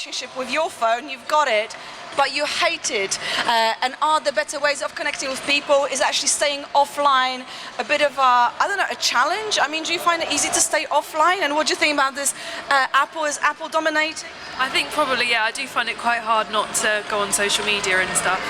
relationship with your phone, you've got it, but you hate it. And are there better ways of connecting with people? Is actually staying offline a bit of a, I don't know, a challenge? I mean, do you find it easy to stay offline? And what do you think about this? Is Apple dominating? I think probably, yeah. I do find it quite hard not to go on social media and stuff.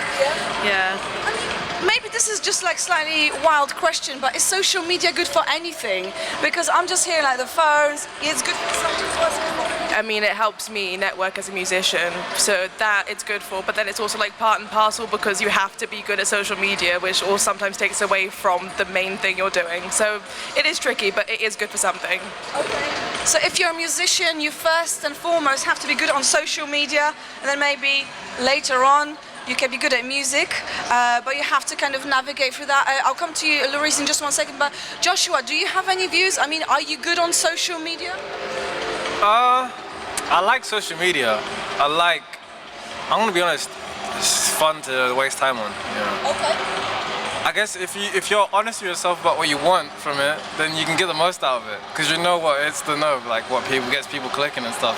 Yeah. I mean, maybe this is just like slightly wild question, but is social media good for anything? Because I'm just hearing like the phones, it's good for something. What's it for? I mean, it helps me network as a musician, so that it's good for, but then it's also like part and parcel because you have to be good at social media, which also sometimes takes away from the main thing you're doing. So it is tricky, but it is good for something. Okay. So if you're a musician, you first and foremost have to be good on social media, and then maybe later on you can be good at music, but you have to kind of navigate through that. I'll come to you, Louise, in just one second, but Joshua, do you have any views? I mean, are you good on social media? I like social media. I'm gonna be honest, it's fun to waste time on. Yeah. Okay. I guess if you're honest with yourself about what you want from it, then you can get the most out of it. Because you know what it's to know, like what gets people clicking and stuff.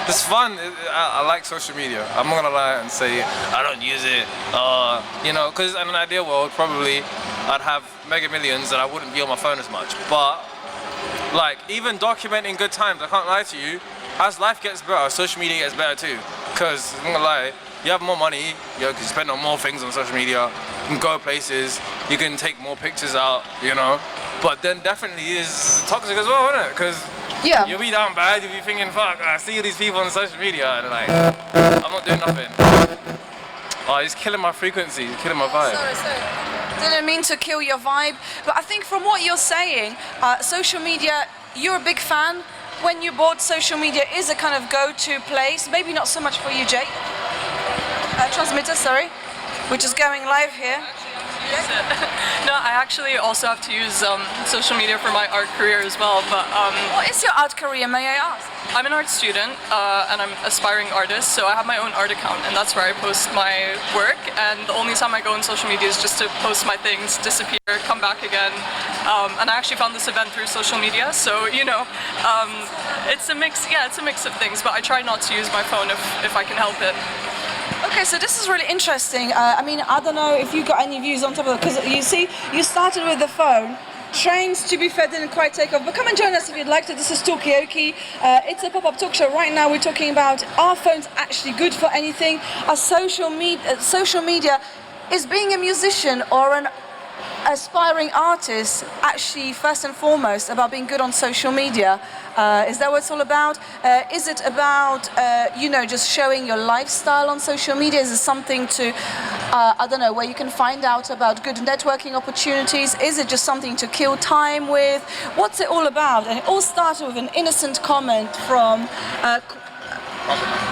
It's fun. I like social media. I'm not gonna lie and say I don't use it. You know, because in an ideal world, probably I'd have mega millions and I wouldn't be on my phone as much. But like even documenting good times, I can't lie to you. As life gets better, social media gets better too. Because I'm not gonna lie, you have more money, you can spend on more things on social media. You can go places, you can take more pictures out, you know. But then definitely is toxic as well, isn't it? Because yeah, you'll be down bad, you'll be thinking, fuck, I see these people on social media and like, I'm not doing nothing. Oh, he's killing my frequency, he's killing my vibe. Sorry. Didn't mean to kill your vibe, but I think from what you're saying, social media, you're a big fan. When you bought social media is a kind of go-to place, maybe not so much for you, Jay. Transmitter, sorry, which is going live here. No, I actually also have to use social media for my art career as well, but What is your art career, may I ask? I'm an art student and I'm an aspiring artist, so I have my own art account and that's where I post my work, and the only time I go on social media is just to post my things, disappear, come back again, and I actually found this event through social media, so you know, it's a mix, yeah, it's a mix of things, but I try not to use my phone if I can help it. Okay, so this is really interesting. I mean, I don't know if you got any views on top of it, because you see, you started with the phone. Trains, to be fair, didn't quite take off, but come and join us if you'd like to. This is Talkaoke. It's a pop-up talk show. Right now we're talking about, are phones actually good for anything? Are social media, is being a musician or an aspiring artist actually first and foremost about being good on social media? Is that what it's all about? Is it about, you know, just showing your lifestyle on social media? Is it something to, I don't know, where you can find out about good networking opportunities? Is it just something to kill time with? What's it all about? And it all started with an innocent comment from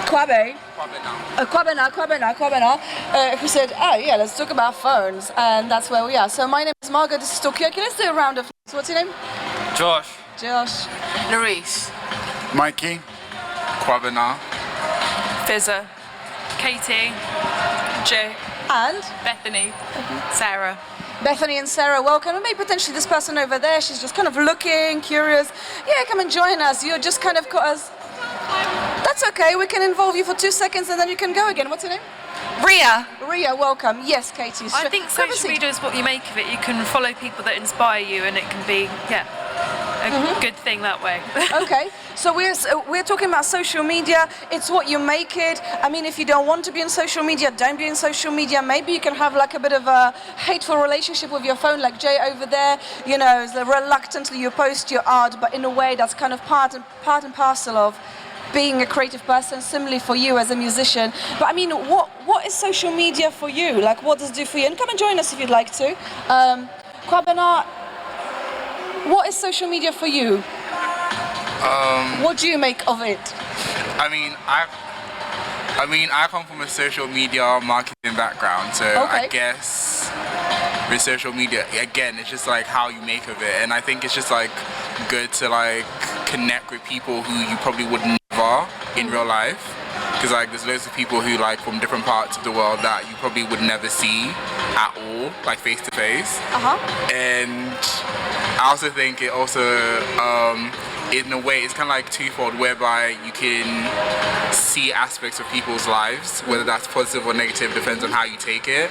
Kwabena, who said, oh yeah, let's talk about phones, and that's where we are. So my name is Margaret, this is Talkaoke. Let's do a round of names. What's your name? Josh. Josh. Louise. Mikey. Kwabena. Fizzer. Katie. Jay. And? Bethany. Sarah. Bethany and Sarah, welcome. And maybe potentially this person over there, she's just kind of looking, curious. Yeah, come and join us. You're just kind of got us. That's okay, we can involve you for 2 seconds and then you can go again. What's your name? Ria. Ria, welcome. Yes, Katie. I think social media is what you make of it. You can follow people that inspire you and it can be, yeah, a good thing that way. Okay, so we're talking about social media. It's what you make it. I mean, if you don't want to be on social media, don't be on social media. Maybe you can have like a bit of a hateful relationship with your phone, like Jay over there. You know, reluctantly you post your art, but in a way that's kind of part and parcel of being a creative person, similarly for you as a musician. But I mean, what is social media for you? Like, what does it do for you? And come and join us if you'd like to. Kwabena, what is social media for you? What do you make of it? I mean, I come from a social media marketing background, so Okay. I guess with social media, again, it's just like how you make of it, and I think it's just like good to like connect with people who you probably would never in real life, because like there's loads of people who like from different parts of the world that you probably would never see at all, like face to face. And I also think it also in a way it's kind of like twofold, whereby you can see aspects of people's lives, whether that's positive or negative, depends on how you take it.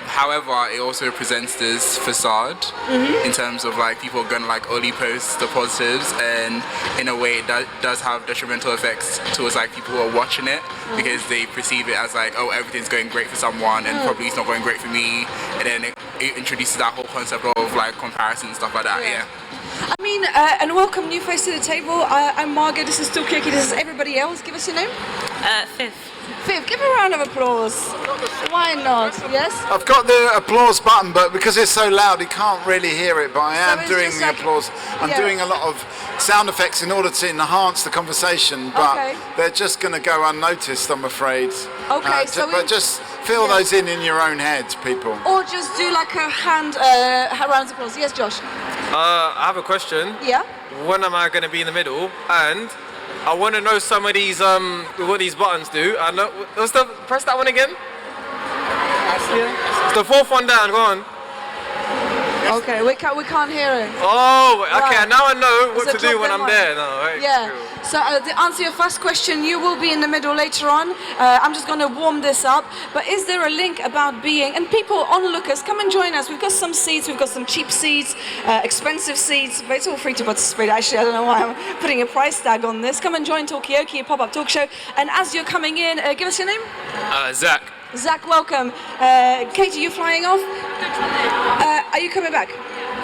However, it also presents this facade in terms of like people are gonna like only post the positives, and in a way that does have detrimental effects towards like people who are watching it because they perceive it as like, oh, everything's going great for someone and probably it's not going great for me, and then it introduces that whole concept of like comparison and stuff like that. Yeah. I mean, and welcome new face to the table. I'm Margaret, this is Talkaoke, this is everybody else. Give us your name. Fifth. Viv, give a round of applause. Why not? Yes? I've got the applause button, but because it's so loud, you can't really hear it. But I am it's doing just the like- applause. I'm yeah. doing a lot of sound effects in order to enhance the conversation, but Okay. they're just going to go unnoticed, I'm afraid. Okay, so but we- just fill those in your own heads, people. Or just do like a round of applause. Yes, Josh? I have a question. Yeah? When am I going to be in the middle? And I want to know some of these what these buttons do. I know. Press that one again. Yeah. The fourth one down. Go on. Okay, we can't hear it. Oh, okay. Right. Now I know what So to do drop when them I'm on. there. No, right. Yeah. Cool. So to answer your first question, you will be in the middle later on. I'm just going to warm this up. But is there a link about being, and people, onlookers, come and join us. We've got some seats, we've got some cheap seats, expensive seats, but it's all free to participate. Actually, I don't know why I'm putting a price tag on this. Come and join Talkaoke, a pop-up talk show. And as you're coming in, give us your name. Zach. Zach, welcome. Katie, you flying off? Are you coming back?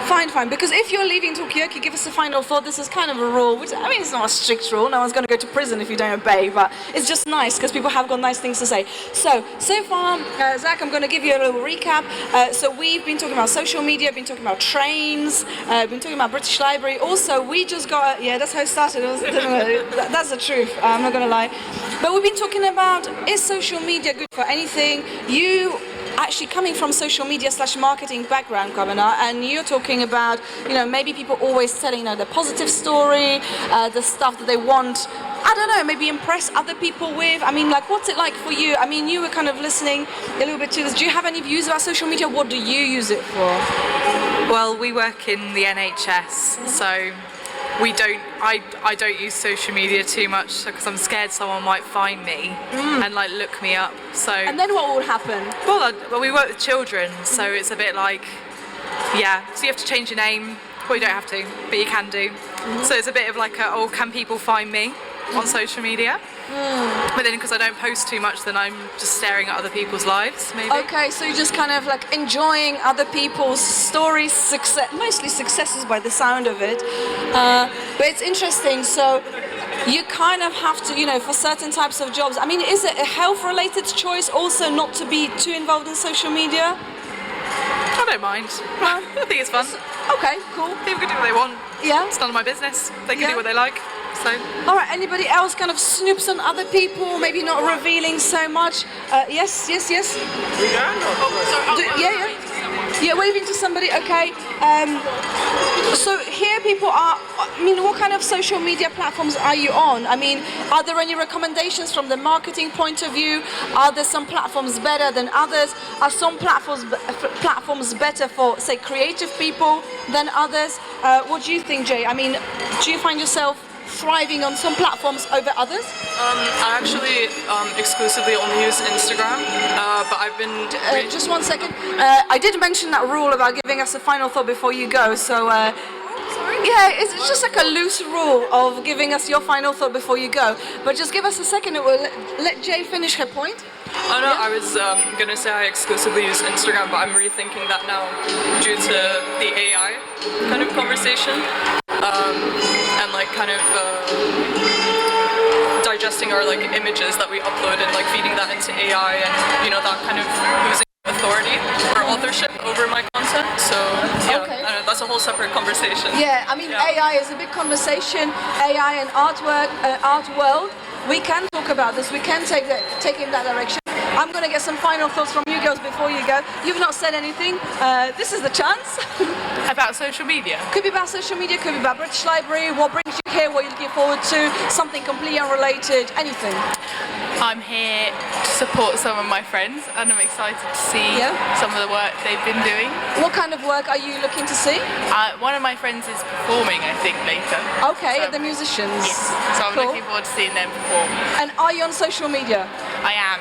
Fine. Because if you're leaving Talkaoke, give us a final thought. This is kind of a rule. Which, I mean, it's not a strict rule. No one's going to go to prison if you don't obey. But it's just nice because people have got nice things to say. So far, Zach, I'm going to give you a little recap. So we've been talking about social media, been talking about trains, been talking about British Library. Also, we just got, that's how it started. That's the truth. I'm not going to lie. But we've been talking about, is social media good for anything? You actually coming from social media / marketing background, Governor, and you're talking about, maybe people always telling, the positive story, the stuff that they want, I don't know, maybe impress other people with. I mean, like, what's it like for you? I mean, you were kind of listening a little bit to this. Do you have any views about social media? What do you use it for? Well, we work in the NHS, so I don't use social media too much because I'm scared someone might find me and like look me up. So And then what would happen? well, we work with children, so it's a bit like, so you have to change your name. Well, you don't have to, but you can do. So it's a bit of like can people find me on social media? But then because I don't post too much, then I'm just staring at other people's lives, maybe. Okay, so you're just kind of like enjoying other people's stories, mostly successes by the sound of it. But it's interesting, so you kind of have to, for certain types of jobs. I mean, is it a health-related choice also not to be too involved in social media? I don't mind. I think it's fun. Okay, cool. People can do what they want. Yeah. It's none of my business. They can Yeah. do what they like. So. All right, anybody else kind of snoops on other people, maybe not revealing so much? Yes. Yeah, waving to somebody, okay. So here people are, what kind of social media platforms are you on? I mean, are there any recommendations from the marketing point of view? Are there some platforms better than others? Are some platforms better for, say, creative people than others? What do you think, Jay? I mean, do you find yourself thriving on some platforms over others? I actually exclusively only use Instagram, but I've been... Just 1 second. I did mention that rule about giving us a final thought before you go, so it's just like a loose rule of giving us your final thought before you go. But just give us a second, it will let Jay finish her point. Oh no, I was gonna say I exclusively use Instagram, but I'm rethinking that now due to the AI kind of conversation, and like kind of digesting our like images that we upload and like feeding that into AI, and that kind of losing authority or authorship over my content. So Okay. I don't know, that's a whole separate conversation. Yeah, I mean, AI is a big conversation. AI and art world. We can talk about this. We can take in that direction. I'm going to get some final thoughts from you girls before you go. You've not said anything. This is the chance. About social media. Could be about social media, could be about British Library, what brings you here, what you're looking forward to, something completely unrelated, anything. I'm here to support some of my friends, and I'm excited to see some of the work they've been doing. What kind of work are you looking to see? One of my friends is performing, I think, later. Okay, So- the musicians. Yes. So I'm Cool. looking forward to seeing them perform. And are you on social media? I am.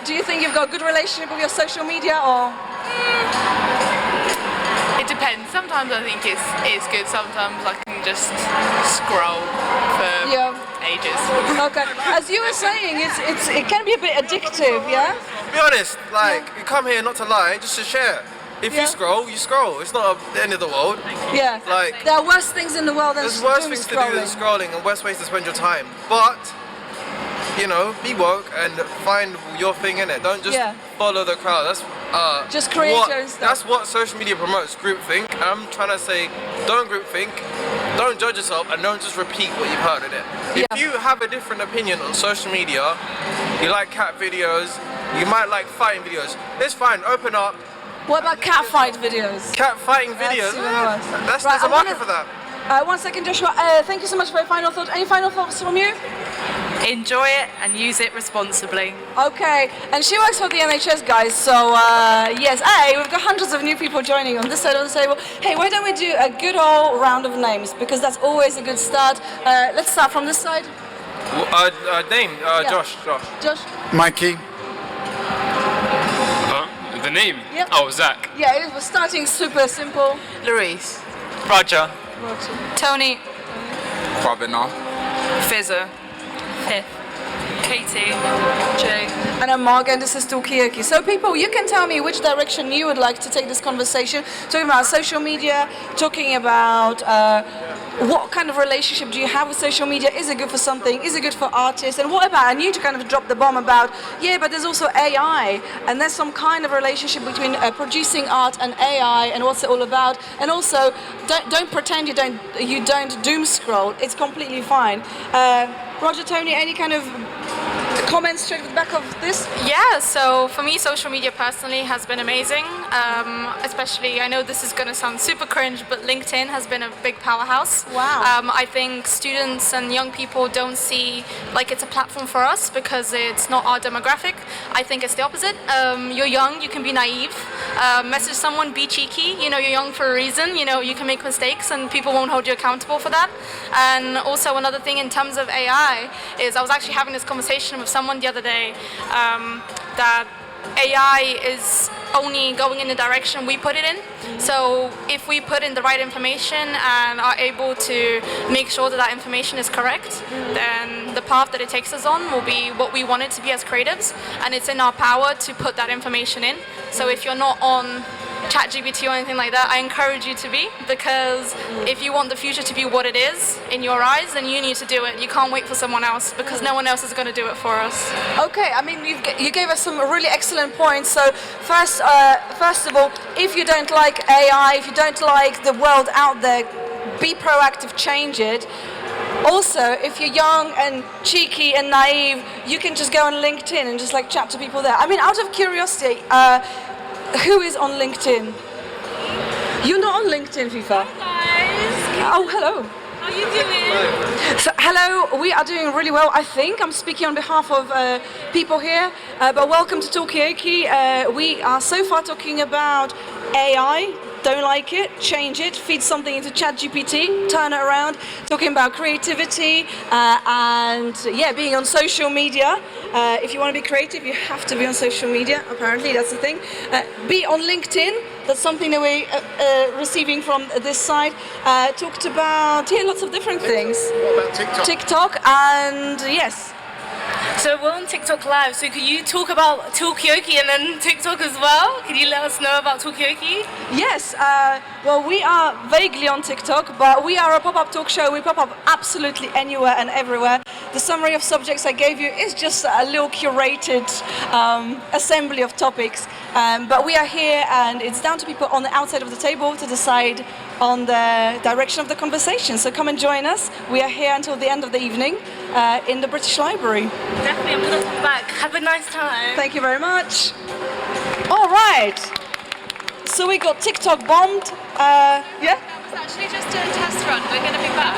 Do you think you've got a good relationship with your social media, or? It depends. Sometimes I think it's good. Sometimes I can just scroll for ages. Okay. As you were saying, it can be a bit addictive, yeah? Be honest, like, you come here not to lie, just to share. If you scroll, you scroll. It's not the end of the world. Yeah. Like, there are worse things in the world than there's worse doom things to do than scrolling and worse ways to spend your time. But, you know, be woke and find your thing in it. Don't just follow the crowd. That's just create what, your own stuff. That's what social media promotes, groupthink. I'm trying to say, don't groupthink, don't judge yourself, and don't just repeat what you've heard in it. If you have a different opinion on social media, you like cat videos, you might like fighting videos, it's fine, open up. What about cat fight videos? Cat fighting videos? There's a market for that. 1 second, Joshua. Thank you so much for your final thoughts. Any final thoughts from you? Enjoy it and use it responsibly. Okay, and she works for the NHS, guys, so yes. Hey, we've got hundreds of new people joining on this side of the table. Hey, why don't we do a good old round of names, because that's always a good start. Let's start from this side. Name, Josh. Josh? Mikey. The name? Yep. Oh, Zach. Yeah, we're starting super simple. Louise. Roger. Tony. Robina. Fizzer. Fifth. Katie. Jay. And I'm Marga, and this is Talkaoke. So people, you can tell me which direction you would like to take this conversation. Talking about social media, talking about what kind of relationship do you have with social media? Is it good for something? Is it good for artists? And what about, and you to kind of drop the bomb about, yeah, but there's also AI, and there's some kind of relationship between producing art and AI, and what's it all about? And also, don't pretend you don't doom scroll. It's completely fine. Roger, Tony, any kind of comments straight at the back of this? Yeah, so for me, social media personally has been amazing. Especially, I know this is going to sound super cringe, but LinkedIn has been a big powerhouse. Wow. I think students and young people don't see like it's a platform for us because it's not our demographic. I think it's the opposite. You're young, you can be naive. Message someone, be cheeky. You know, you're young for a reason. You know, you can make mistakes and people won't hold you accountable for that. And also another thing in terms of AI is I was actually having this conversation with someone the other day that AI is only going in the direction we put it in. So if we put in the right information and are able to make sure that that information is correct, then the path that it takes us on will be what we want it to be as creatives, and it's in our power to put that information in. So if you're not on ChatGPT or anything like that, I encourage you to be, because if you want the future to be what it is in your eyes, then you need to do it. You can't wait for someone else, because no one else is going to do it for us. Okay, I mean, you gave us some really excellent points. So first of all, if you don't like AI, if you don't like the world out there, be proactive, change it. Also, if you're young and cheeky and naive, you can just go on LinkedIn and just like chat to people there. I mean, out of curiosity, who is on LinkedIn? You're not on LinkedIn, FIFA. Hi guys. Oh, hello. How you doing? So, hello, we are doing really well, I think. I'm speaking on behalf of people here, but welcome to Talkaoke. We are so far talking about AI. Don't like it, change it, feed something into ChatGPT, turn it around, talking about creativity and yeah, being on social media. If you want to be creative, you have to be on social media, apparently, that's the thing. Be on LinkedIn, that's something that we're receiving from this side. Talked about, yeah, lots of different things. What about TikTok? TikTok, and yes. So we're on TikTok Live, so could you talk about Talkaoke and then TikTok as well? Could you let us know about Talkaoke? Yes, well, we are vaguely on TikTok, but we are a pop-up talk show. We pop up absolutely anywhere and everywhere. The summary of subjects I gave you is just a little curated assembly of topics. But we are here, and it's down to people on the outside of the table to decide on the direction of the conversation. So come and join us. We are here until the end of the evening. in the British Library. Definitely, I'm gonna come back. Have a nice time. Thank you very much. All right. So we got TikTok bombed. Yeah? It's actually just a test run. We're going to be back.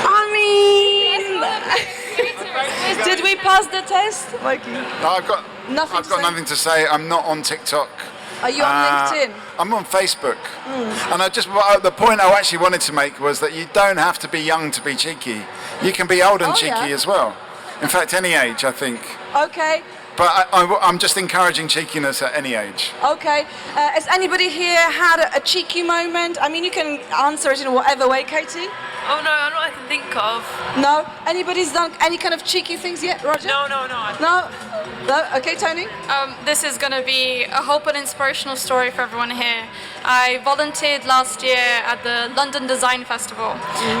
I mean, did we pass the test? Like, No, I've got Nothing I've to got say? nothing to say. I'm not on TikTok. are you on LinkedIn? I'm on Facebook. And the point I actually wanted to make was that you don't have to be young to be cheeky. You can be old and Oh, cheeky yeah. as well. In fact, any age, I think. Okay. But I'm just encouraging cheekiness at any age. Okay. Has anybody here had a cheeky moment? I mean, you can answer it in whatever way, Katie. Oh no, not I can think of. No? Anybody's done any kind of cheeky things yet, Roger? No. No? No? Okay, Tony? This is going to be a hope and inspirational story for everyone here. I volunteered last year at the London Design Festival,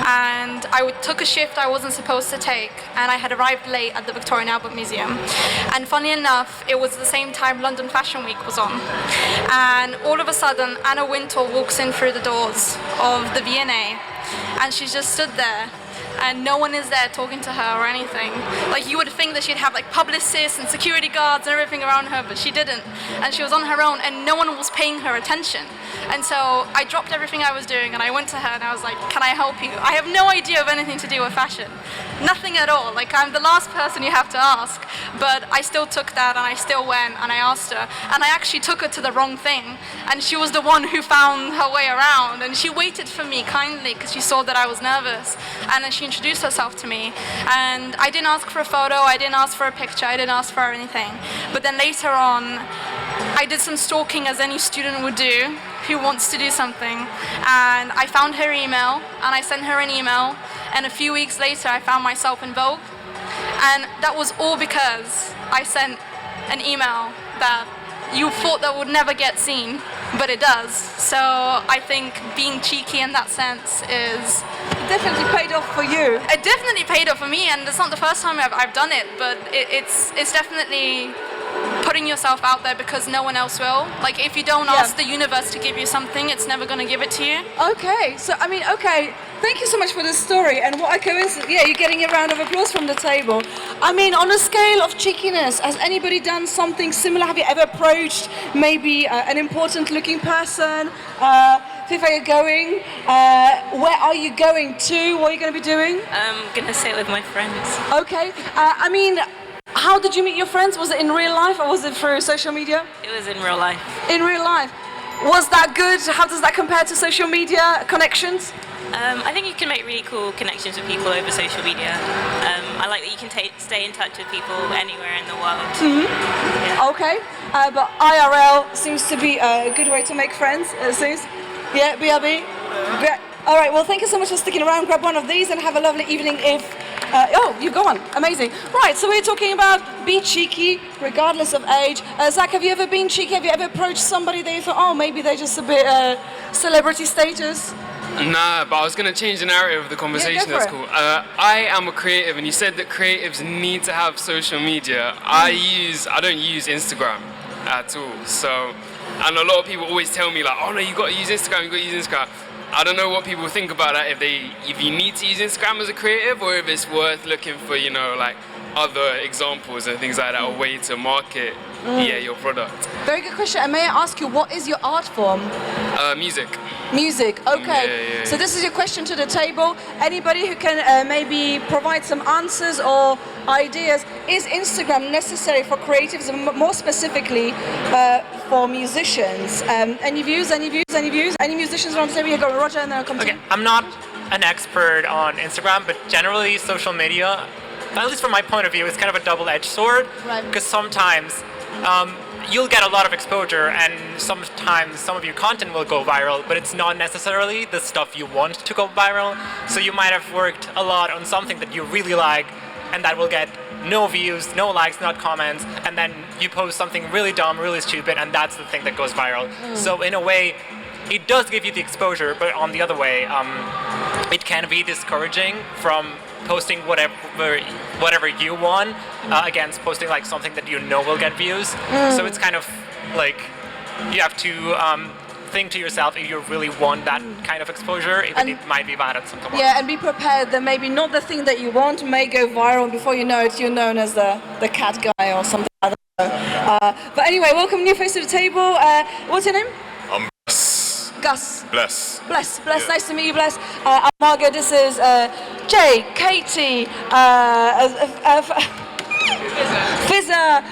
and I took a shift I wasn't supposed to take, and I had arrived late at the Victorian Albert Museum. And funny enough, it was the same time London Fashion Week was on. And all of a sudden, Anna Wintour walks in through the doors of the V&A, and she just stood there. And no one is there talking to her or anything. Like, you would think that she'd have like publicists and security guards and everything around her, but she didn't. And she was on her own, and no one was paying her attention. And so I dropped everything I was doing, and I went to her and I was like, "Can I help you? I have no idea of anything to do with fashion. Nothing at all. Like, I'm the last person you have to ask." But I still took that, and I still went, and I asked her. And I actually took her to the wrong thing. And she was the one who found her way around. And she waited for me kindly because she saw that I was nervous. And then she introduced herself to me. And I didn't ask for a photo, I didn't ask for a picture, I didn't ask for anything. But then later on, I did some stalking as any student would do who wants to do something. And I found her email, and I sent her an email. And a few weeks later, I found myself in Vogue. And that was all because I sent an email that you thought that would never get seen, but it does. So I think being cheeky in that sense is... It definitely paid off for you. It definitely paid off for me, and it's not the first time I've done it, but it's definitely putting yourself out there because no one else will. Like, if you don't ask the universe to give you something, it's never going to give it to you. Okay, so I mean, okay, thank you so much for this story. And what a coincidence! Yeah, you're getting a round of applause from the table. I mean, on a scale of cheekiness, has anybody done something similar? Have you ever approached maybe an important-looking person? Where are you going? Where are you going to? What are you going to be doing? I'm gonna sit with my friends. Okay, I mean, how did you meet your friends? Was it in real life or was it through social media? It was in real life. In real life. Was that good? How does that compare to social media connections? I think you can make really cool connections with people over social media. I like that you can stay in touch with people anywhere in the world. Yeah. Okay, but IRL seems to be a good way to make friends, it seems. Yeah, BRB? Yeah. All right, well, thank you so much for sticking around. Grab one of these and have a lovely evening if... oh, you go on. Amazing. Right, so we're talking about be cheeky, regardless of age. Zach, have you ever been cheeky? Have you ever approached somebody that you thought, oh, maybe they're just a bit celebrity status? Nah, but I was going to change the narrative of the conversation. Yeah, go That's for cool. I am a creative, and you said that creatives need to have social media. I don't use Instagram at all. So, and a lot of people always tell me like, oh no, you got to use Instagram, you got to use Instagram. I don't know what people think about that, if you need to use Instagram as a creative, or if it's worth looking for, you know, like other examples and things like that, a way to market your product. Very good question. And may I ask you, what is your art form? Music. Music, okay. Yeah. So this is your question to the table. Anybody who can maybe provide some answers or ideas. Is Instagram necessary for creatives, and more specifically for musicians? Any views? Any musicians around the table? You go, Roger, and then I'll come to you. I'm not an expert on Instagram, but generally social media, at least from my point of view, is kind of a double-edged sword. Right. Because sometimes you'll get a lot of exposure, and sometimes some of your content will go viral, but it's not necessarily the stuff you want to go viral. So you might have worked a lot on something that you really like, and that will get no views, no likes, not comments, and then you post something really dumb, really stupid, and that's the thing that goes viral. So in a way, it does give you the exposure, but on the other way, it can be discouraging from posting whatever you want against posting like something that you know will get views. So it's kind of like you have to think to yourself if you really want that kind of exposure, if it might be bad at some point. Yeah, and be prepared that maybe not the thing that you want may go viral, and before you know it, you're known as the cat guy or something. I don't know. But anyway, welcome new face to the table. What's your name? I'm Bless. Gus. Bless. Bless. Nice to meet you, Bless. I'm Margot. This is Jay, Katie, Fizza,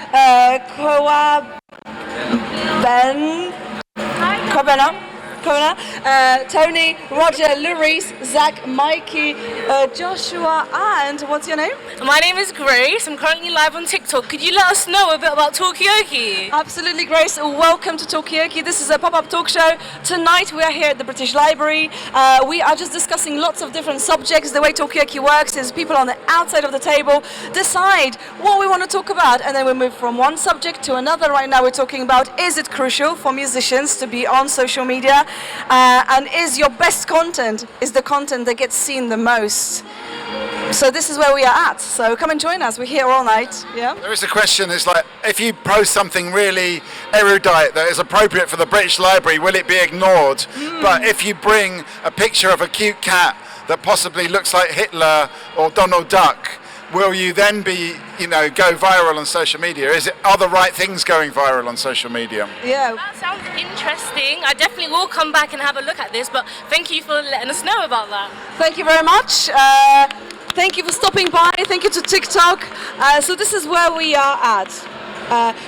Tony, Roger, Lurice, Zach, Mikey, Joshua, and what's your name? My name is Grace. I'm currently live on TikTok. Could you let us know a bit about Talkaoke? Absolutely, Grace. Welcome to Talkaoke. This is a pop-up talk show. Tonight we are here at the British Library. We are just discussing lots of different subjects. The way Talkaoke works is people on the outside of the table decide what we want to talk about, and then we move from one subject to another. Right now we're talking about, is it crucial for musicians to be on social media? And is your best content is the content that gets seen the most? So this is where we are at. So come and join us. We're here all night. Yeah. There is a question. It's like, if you post something really erudite that is appropriate for the British Library, will it be ignored? But if you bring a picture of a cute cat that possibly looks like Hitler or Donald Duck, will you then be, go viral on social media? Are the right things going viral on social media? Yeah. That sounds interesting. I definitely will come back and have a look at this, but thank you for letting us know about that. Thank you very much. Thank you for stopping by. Thank you to TikTok. So this is where we are at.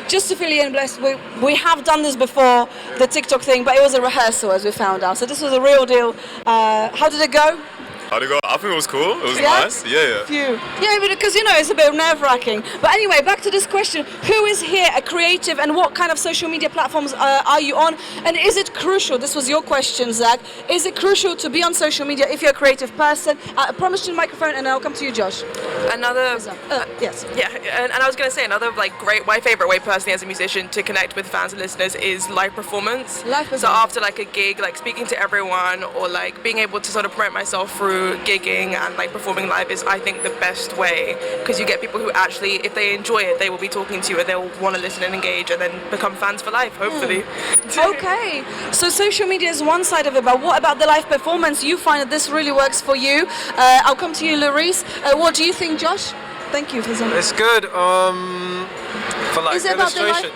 Just to fill you in, Bless, we have done this before, the TikTok thing, but it was a rehearsal, as we found out. So this was a real deal. How did it go? How'd it go? I think it was cool. It was nice. Yeah. Yeah, because it's a bit nerve-wracking. But anyway, back to this question: who is here a creative, and what kind of social media platforms are you on? And is it crucial? This was your question, Zach. Is it crucial to be on social media if you're a creative person? I promise you the microphone, and I'll come to you, Josh. Yes. Yeah, and I was going to say another my favorite way personally as a musician to connect with fans and listeners is live performance. So after a gig, speaking to everyone or being able to sort of promote myself through gigging and performing live is, I think, the best way, because you get people who actually, if they enjoy it, they will be talking to you and they'll want to listen and engage and then become fans for life, hopefully. Okay, so social media is one side of it, but what about the live performance? You find that this really works for you. I'll come to you, Lurice. What do you think, Josh? Thank you for something. It's good for is it illustration.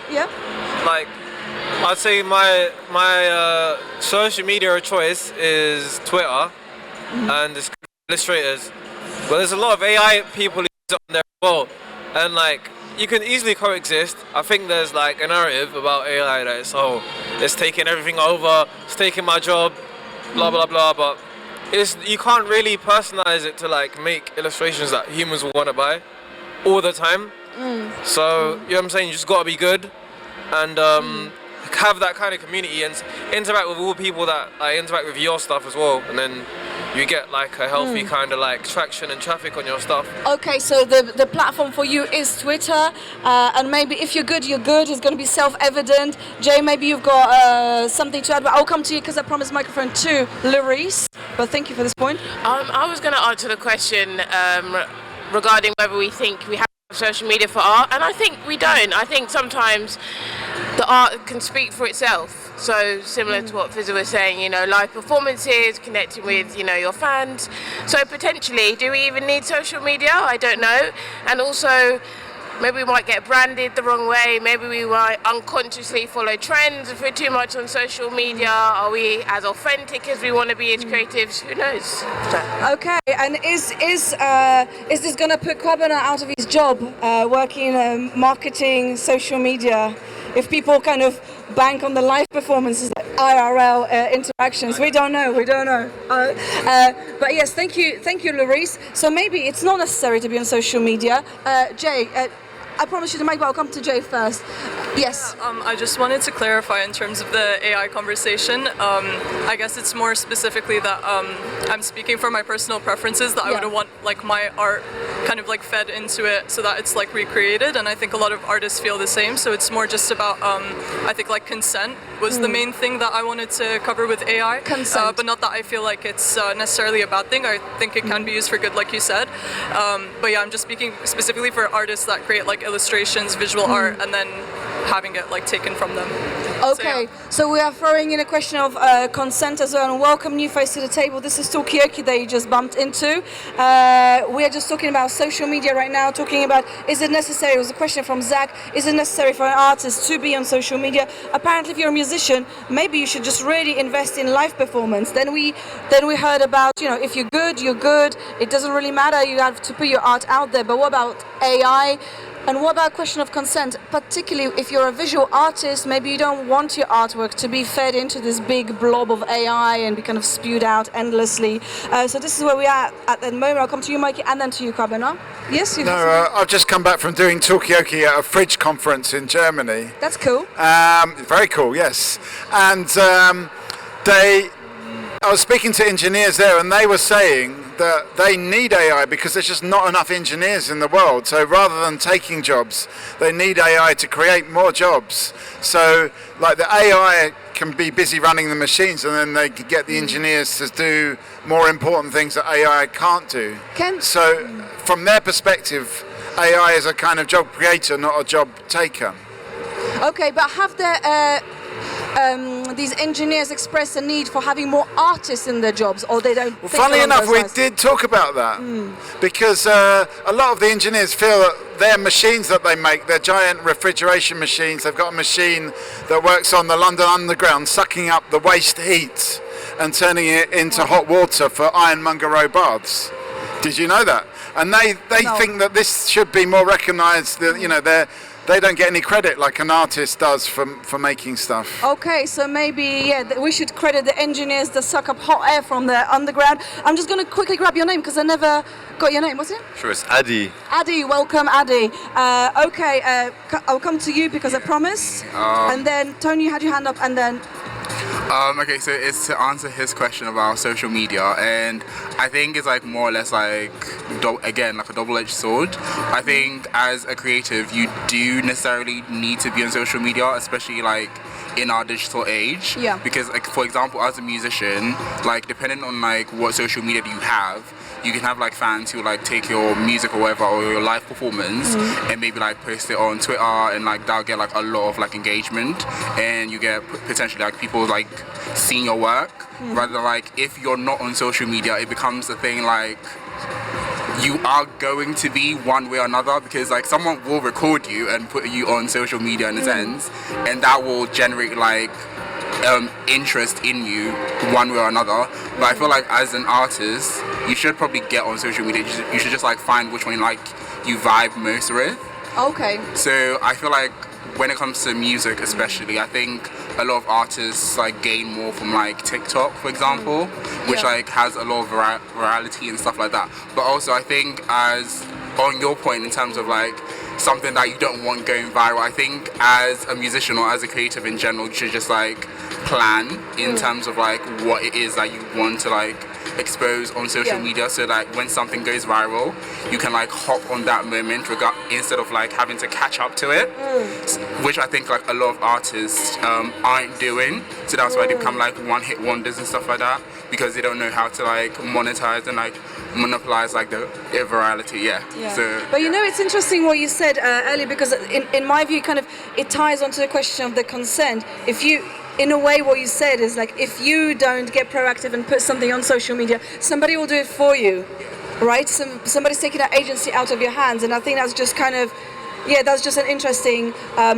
I'd say my social media of choice is Twitter. And it's illustrators, but there's a lot of AI people on there as well, and you can easily coexist. I think there's a narrative about AI that it's taking everything over, it's taking my job, blah blah blah, but you can't really personalize it to make illustrations that humans will want to buy all the time. So you know what I'm saying, you just gotta be good and have that kind of community and interact with all people that interact with your stuff as well, and then you get a healthy kind of traction and traffic on your stuff. Okay, so the platform for you is Twitter, and maybe if you're good, it's going to be self-evident. Jay, maybe you've got something to add, but I'll come to you because I promised microphone to Lurice. But thank you for this point. I was going to answer the question regarding whether we think we have social media for art, and I think we don't. I think sometimes the art can speak for itself. So similar to what Fizza was saying, live performances, connecting with, your fans. So potentially, do we even need social media? I don't know. And also, maybe we might get branded the wrong way. Maybe we might unconsciously follow trends if we're too much on social media. Are we as authentic as we want to be as creatives? Who knows? So. Okay, and is this going to put Kwabena out of his job, working marketing, social media? If people kind of bank on the live performances, IRL interactions, we don't know. But yes, thank you, Lurice. So maybe it's not necessary to be on social media. Jay, I promise you the mic, but I'll come to Jay first. Yes. I just wanted to clarify in terms of the AI conversation. I guess it's more specifically that I'm speaking for my personal preferences, that I would want my art kind of fed into it so that it's recreated, and I think a lot of artists feel the same. So it's more just about I think consent was the main thing that I wanted to cover with AI. Consent. But not that I feel it's necessarily a bad thing. I think it can be used for good, like you said. But yeah, I'm just speaking specifically for artists that create illustrations, visual art, and then having it taken from them. Okay, so we are throwing in a question of consent as well, and welcome new face to the table. This is Talkaoke that you just bumped into. We are just talking about social media right now, talking about is it necessary, it was a question from Zach, is it necessary for an artist to be on social media? Apparently if you're a musician, maybe you should just really invest in live performance. Then we heard about, if you're good, it doesn't really matter, you have to put your art out there, but what about AI? And what about question of consent, particularly if you're a visual artist, maybe you don't want your artwork to be fed into this big blob of AI and be kind of spewed out endlessly. So this is where we are at the moment. I'll come to you, Mikey, and then to you, Carbona. Yes? I've just come back from doing Talkaoke at a fridge conference in Germany. That's cool. Very cool, yes. And I was speaking to engineers there, and they were saying that they need AI because there's just not enough engineers in the world. So rather than taking jobs, they need AI to create more jobs. So like the AI can be busy running the machines, and then they could get the engineers to do more important things that AI can't do. So from their perspective, AI is a kind of job creator, not a job taker. Okay, but have these engineers express a need for having more artists in their jobs, or they don't? Well, funnily enough, we did talk about that because a lot of the engineers feel that their machines that they make, their giant refrigeration machines, they've got a machine that works on the London Underground, sucking up the waste heat and turning it into hot water for ironmonger baths. Did you know that? And they think that this should be more recognised. That they don't get any credit like an artist does for making stuff. Okay, so maybe we should credit the engineers that suck up hot air from the underground. I'm just going to quickly grab your name because I never got your name. What's it? Sure, it's Adi. Adi, welcome, Adi. I'll come to you because I promised. And then Tony, you had your hand up, and then. Okay, so it's to answer his question about social media, and I think it's like more or less like like a double-edged sword. I think as a creative, you do necessarily need to be on social media, especially like in our digital age. Yeah. Because like for example, as a musician, like depending on like what social media do you have, you can have like fans who like take your music or whatever or your live performance and maybe like post it on Twitter, and like that'll get like a lot of like engagement, and you get potentially like people like seeing your work. Rather like if you're not on social media, it becomes a thing like you are going to be one way or another, because like someone will record you and put you on social media in a sense, and that will generate like interest in you one way or another. But I feel like as an artist, you should probably get on social media. You should just like find which one like you vibe most with. Okay. So I feel like when it comes to music especially, I think a lot of artists like gain more from like TikTok, for example, which like has a lot of virality and stuff like that. But also I think, as on your point in terms of like something that you don't want going viral, I think as a musician or as a creative in general, you should just like plan in terms of like what it is that you want to like expose on social media, so like when something goes viral, you can like hop on that moment instead of like having to catch up to it, which I think like a lot of artists aren't doing. So that's why they become like one-hit wonders and stuff like that, because they don't know how to like monetize and like monopolize like the virality. So but it's interesting what you said earlier, because in my view kind of it ties onto the question of the consent. If you, in a way, what you said is like, if you don't get proactive and put something on social media, somebody will do it for you, right? Somebody's taking that agency out of your hands, and I think that's just kind of, that's just an interesting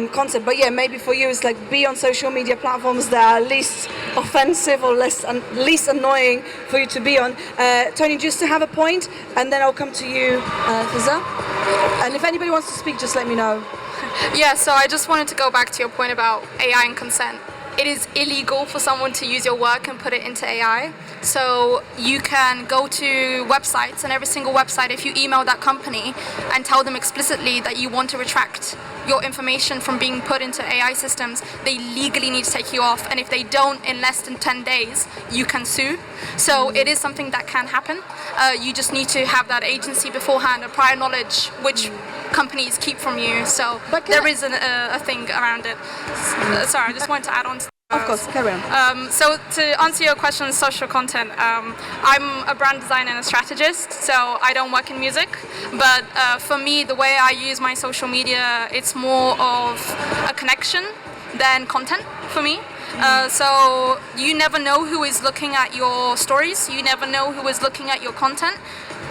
concept. But maybe for you it's like be on social media platforms that are least offensive or least annoying for you to be on. Tony, just to have a point, and then I'll come to you, Fiza. And if anybody wants to speak, just let me know. Yeah, so I just wanted to go back to your point about AI and consent. It is illegal for someone to use your work and put it into AI. So you can go to websites, and every single website, if you email that company and tell them explicitly that you want to retract your information from being put into AI systems, they legally need to take you off. And if they don't in less than 10 days, you can sue. So it is something that can happen. You just need to have that agency beforehand, a prior knowledge, which companies keep from you. So there is a thing around it. Sorry, I just wanted to add on to Of course, carry on. So to answer your question on social content, I'm a brand designer and a strategist, so I don't work in music. But for me, the way I use my social media, it's more of a connection than content for me. So you never know who is looking at your stories. You never know who is looking at your content.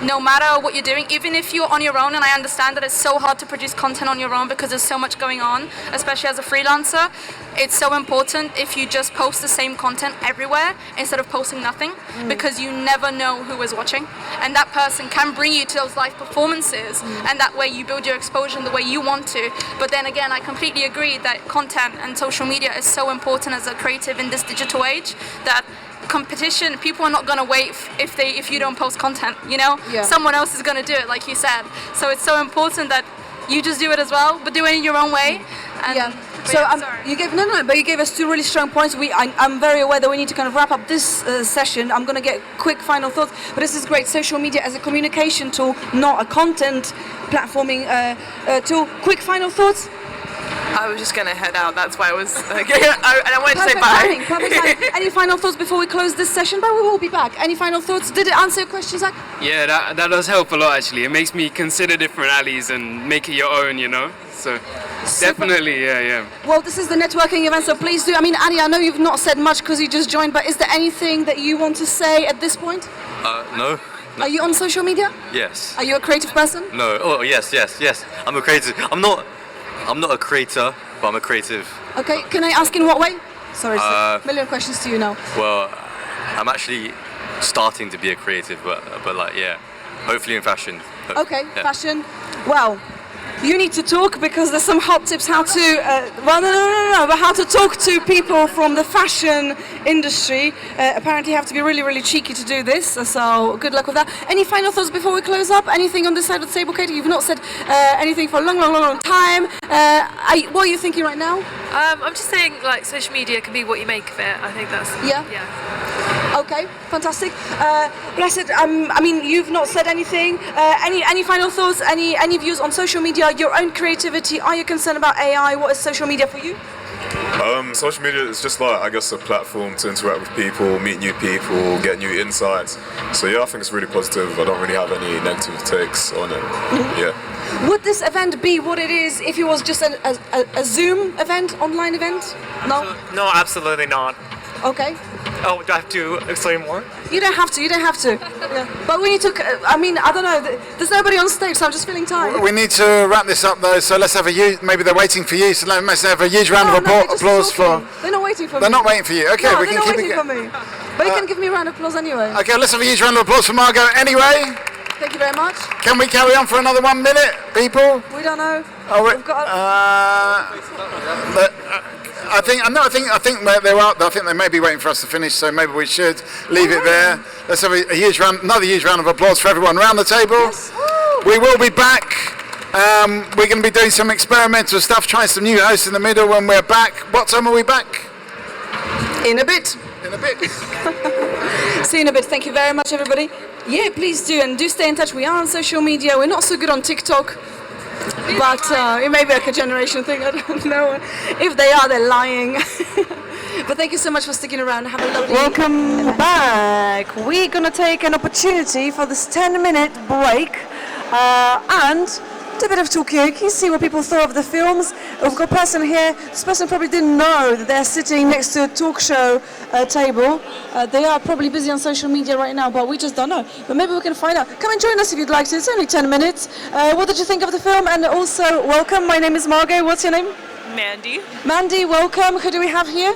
No matter what you're doing, even if you're on your own, and I understand that it's so hard to produce content on your own because there's so much going on, especially as a freelancer, it's so important if you just post the same content everywhere instead of posting nothing, because you never know who is watching, and that person can bring you to those live performances, and that way you build your exposure in the way you want to. But then again, I completely agree that content and social media is so important as a creative in this digital age, that competition, people are not going to wait if you don't post content, you know? Yeah. Someone else is going to do it, like you said. So it's so important that you just do it as well, but do it in your own way. And, Yeah. So you gave but you gave us two really strong points. I'm very aware that we need to kind of wrap up this session. I'm going to get quick final thoughts, but this is great. Social media as a communication tool, not a content platforming tool. Quick final thoughts. I was just gonna head out. That's why I was. And I wanted to say bye. Perfect timing. Any final thoughts before we close this session? But we will be back. Any final thoughts? Did it answer your question, Zach? Yeah, that does help a lot actually. It makes me consider different alleys and make it your own, you know? So definitely, yeah. Well, this is the networking event, so please do. I mean, Annie, I know you've not said much because you just joined, but is there anything that you want to say at this point? No. Are you on social media? Yes. Are you a creative person? No. Oh, yes. I'm a creative. I'm not a creator, but I'm a creative. Okay, can I ask in what way? Sorry, a million questions to you now. Well, I'm actually starting to be a creative, but like, yeah, hopefully in fashion. Okay, Yeah. fashion. Well, you need to talk because there's some hot tips how to, but how to talk to people from the fashion industry. Apparently you have to be really, really cheeky to do this, so good luck with that. Any final thoughts before we close up? Anything on this side of the table, Katie? You've not said anything for a long time. What are you thinking right now? I'm just saying, like, social media can be what you make of it. I think that's... Yeah? Yeah. Okay, fantastic. Blessed, I mean, you've not said anything. Any final thoughts? Any views on social media? Your own creativity? Are you concerned about AI? What is social media for you? Social media is just like, I guess, a platform to interact with people, meet new people, get new insights. So yeah, I think it's really positive. I don't really have any negative takes on it. Yeah. Would this event be what it is if it was just a Zoom event, online event? No? No, absolutely not. Okay. Oh, do I have to explain more? You don't have to. Yeah. But we need to, I mean, I don't know, there's nobody on stage, so I'm just feeling tired. We need to wrap this up though, so let's have a huge, maybe they're waiting for you, so let's have a huge round of applause for... They're not waiting for me. They're not waiting for you, okay. No, we they're can not keep waiting for me. But you can give me a round of applause anyway. Okay, let's have a huge round of applause for Margot anyway. Thank you very much. Can we carry on for another 1 minute, people? We don't know. Oh, We've got I think they're out. I think they may be waiting for us to finish, so maybe we should leave it there. Let's have another huge round of applause for everyone around the table. Yes. We will be back. We're going to be doing some experimental stuff, trying some new hosts in the middle when we're back. What time are we back? In a bit. In a bit. See you in a bit. Thank you very much, everybody. Yeah, please do, and do stay in touch. We are on social media. We're not so good on TikTok. But it may be like a generation thing, I don't know. If they are, they're lying. But thank you so much for sticking around. Have a lovely... Welcome back. We're going to take an opportunity for this 10-minute break and do a bit of Talkaoke, see what people thought of the films. We've got a person here. This person probably didn't know that they're sitting next to a talk show table. They are probably busy on social media right now, but we just don't know. But maybe we can find out. Come and join us if you'd like to. It's only 10 minutes. What did you think of the film? And also, welcome. My name is Margot. What's your name? Mandy. Mandy, welcome. Who do we have here?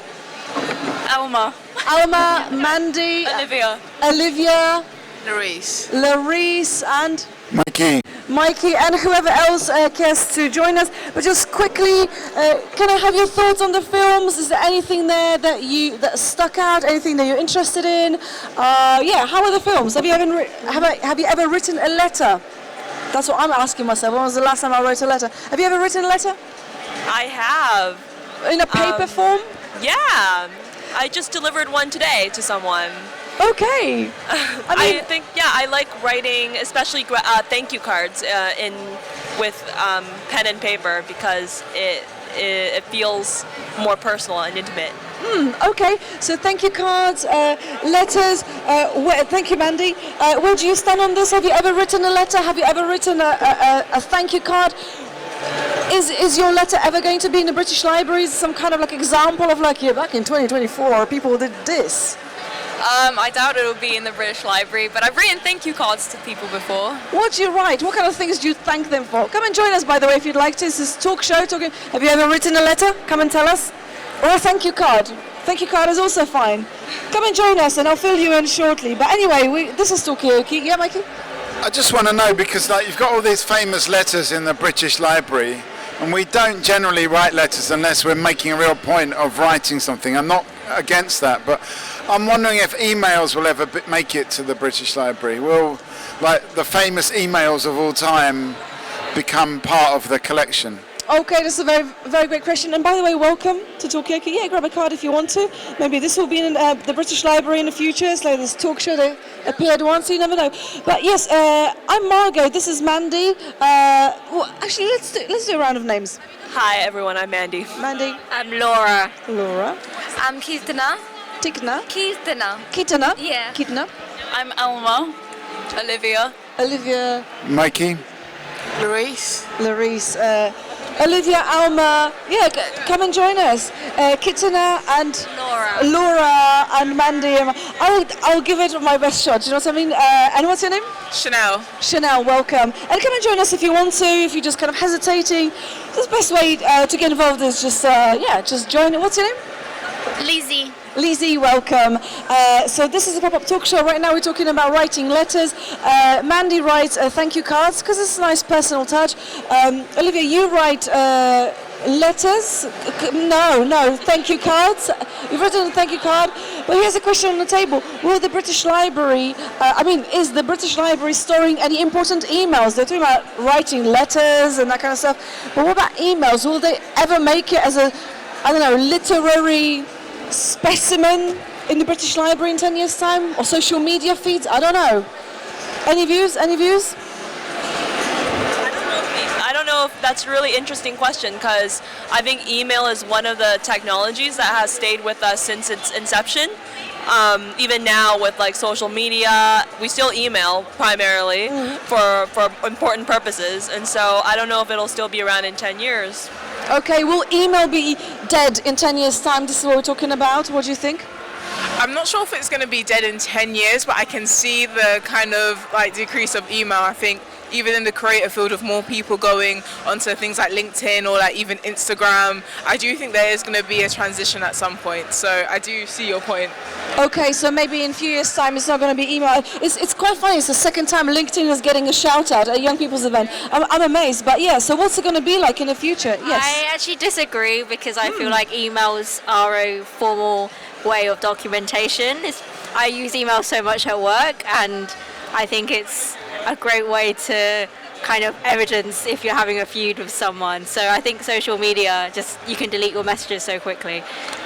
Alma. Alma, Mandy. Olivia. Larice and... Mikey and whoever else cares to join us. But just quickly, can I have your thoughts on the films? Is there anything there that stuck out? Anything that you're interested in? Yeah, how are the films? Have you ever written a letter? That's what I'm asking myself. When was the last time I wrote a letter? Have you ever written a letter? I have. In a paper form? Yeah. I just delivered one today to someone. Okay. I think, yeah, I like writing, especially thank you cards with pen and paper because it feels more personal and intimate. Okay, so thank you cards, letters. Thank you, Mandy. Where do you stand on this? Have you ever written a letter? Have you ever written a thank you card? Is your letter ever going to be in the British Libraries? Some kind of like example of like, yeah, back in 2024, people did this. I doubt it'll be in the British Library, but I've written thank you cards to people before. What do you write? What kind of things do you thank them for? Come and join us, by the way, if you'd like to. This is Talk Show. Have you ever written a letter? Come and tell us. Or a thank you card. Thank you card is also fine. Come and join us, and I'll fill you in shortly. But anyway, this is Talkaoke. Yeah, Mikey? I just want to know, because like you've got all these famous letters in the British Library, and we don't generally write letters unless we're making a real point of writing something. I'm not against that, but I'm wondering if emails will ever make it to the British Library. Will, like, the famous emails of all time become part of the collection? Okay, that's a very, very great question. And by the way, welcome to Talkaoke. Yeah, grab a card if you want to. Maybe this will be in the British Library in the future. It's like this talk show that appeared once, so you never know. But yes, I'm Margot. This is Mandy. Well, actually, let's do a round of names. Hi everyone, I'm Mandy. Mandy. I'm Laura. Laura. I'm Kirtana. Tikna. Kirtana. Kitana. Yeah. Kitna. I'm Alma. Olivia. Olivia. Mikey. Larice. Olivia, Alma, yeah, come and join us. Kitana and Laura and Mandy. I'll give it my best shot. Do you know what I mean? And what's your name? Chanel. Chanel, welcome. And come and join us if you want to. If you're just kind of hesitating, the best way to get involved is just just join. What's your name? Lizzie. Lizzie, welcome. So this is a pop-up talk show. Right now we're talking about writing letters. Mandy writes thank you cards because it's a nice personal touch. Olivia, you write letters? No, thank you cards. You've written a thank you card. But here's a question on the table. Will the British Library, is the British Library storing any important emails? They're talking about writing letters and that kind of stuff. But what about emails? Will they ever make it as a, literary specimen in the British Library in 10 years' time? Or social media feeds? I don't know. Any views? I don't know if that's a really interesting question, because I think email is one of the technologies that has stayed with us since its inception. Even now with like social media, we still email primarily for important purposes, and so I don't know if it'll still be around in 10 years. Okay, will email be dead in 10 years' time? This is what we're talking about. What do you think? I'm not sure if it's going to be dead in 10 years, but I can see the kind of like decrease of email. I think even in the creative field, of more people going onto things like LinkedIn or like even Instagram, I do think there is going to be a transition at some point. So I do see your point. Okay, so maybe in a few years' time it's not going to be email. It's quite funny. It's the second time LinkedIn is getting a shout out at Young People's event. I'm amazed. But yeah, so what's it going to be like in the future? Yes. I actually disagree, because I feel like emails are a formal way of documentation. I use email so much at work, and I think it's a great way to kind of evidence if you're having a feud with someone. So I think social media, you can delete your messages so quickly.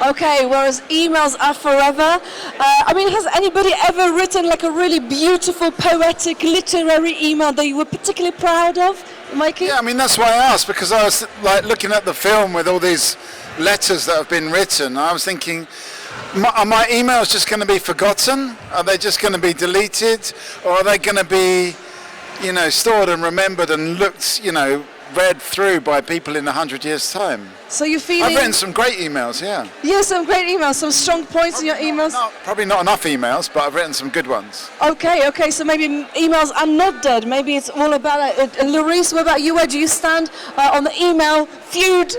Okay, whereas emails are forever. Has anybody ever written like a really beautiful, poetic, literary email that you were particularly proud of, Mikey? Yeah, that's why I asked, because I was like looking at the film with all these letters that have been written. I was thinking, are my emails just going to be forgotten? Are they just going to be deleted? Or are they going to be, stored and remembered and looked, read through by people in 100 years' time? So you're feeling... I've written some great emails, yeah. Yeah, some great emails, some strong points in your emails. Probably not enough emails, but I've written some good ones. Okay, so maybe emails are not dead. Maybe it's all about... Larice, what about you? Where do you stand on the email feud?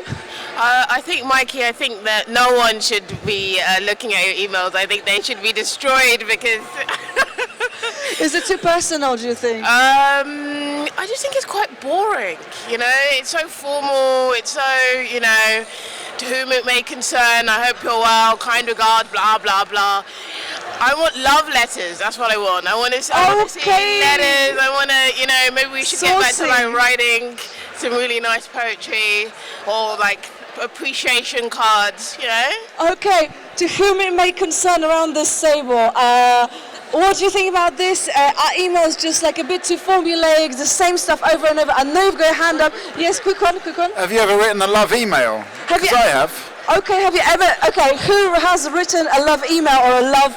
I think, Mikey, that no one should be looking at your emails. I think they should be destroyed, because... Is it too personal, do you think? I just think it's quite boring, It's so formal, it's so, to whom it may concern, I hope you're well, kind regards, blah, blah, blah. I want love letters, that's what I want. I want to see letters, I want to, maybe we should get back to like writing some really nice poetry, or like appreciation cards, Okay, to whom it may concern around this table, what do you think about this? Our email is just like a bit too formulaic, the same stuff over and over. I know you've got your hand up. Yes, quick one. Have you ever written a love email? Because I have. Okay, have you ever... Okay, who has written a love email or a love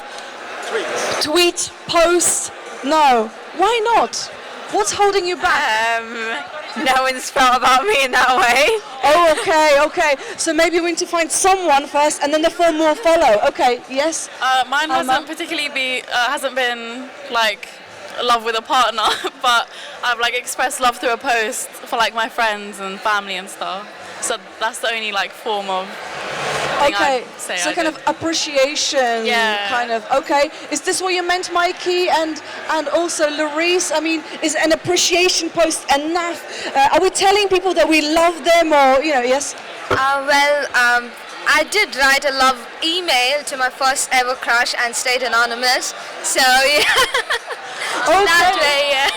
tweet, post? No. Why not? What's holding you back? No one's felt about me in that way. Oh, okay. So maybe we need to find someone first, and then the form will follow. Okay, yes. Mine hasn't hasn't been like love with a partner, but I've like expressed love through a post for like my friends and family and stuff. So that's the only like form of thing Okay, I'd say so I kind did. of appreciation, kind of. Okay, is this what you meant, Mikey, and also Larice? I mean, is an appreciation post enough? Are we telling people that we love them, or yes? I did write a love email to my first ever crush and stayed anonymous. So yeah, that way, yeah.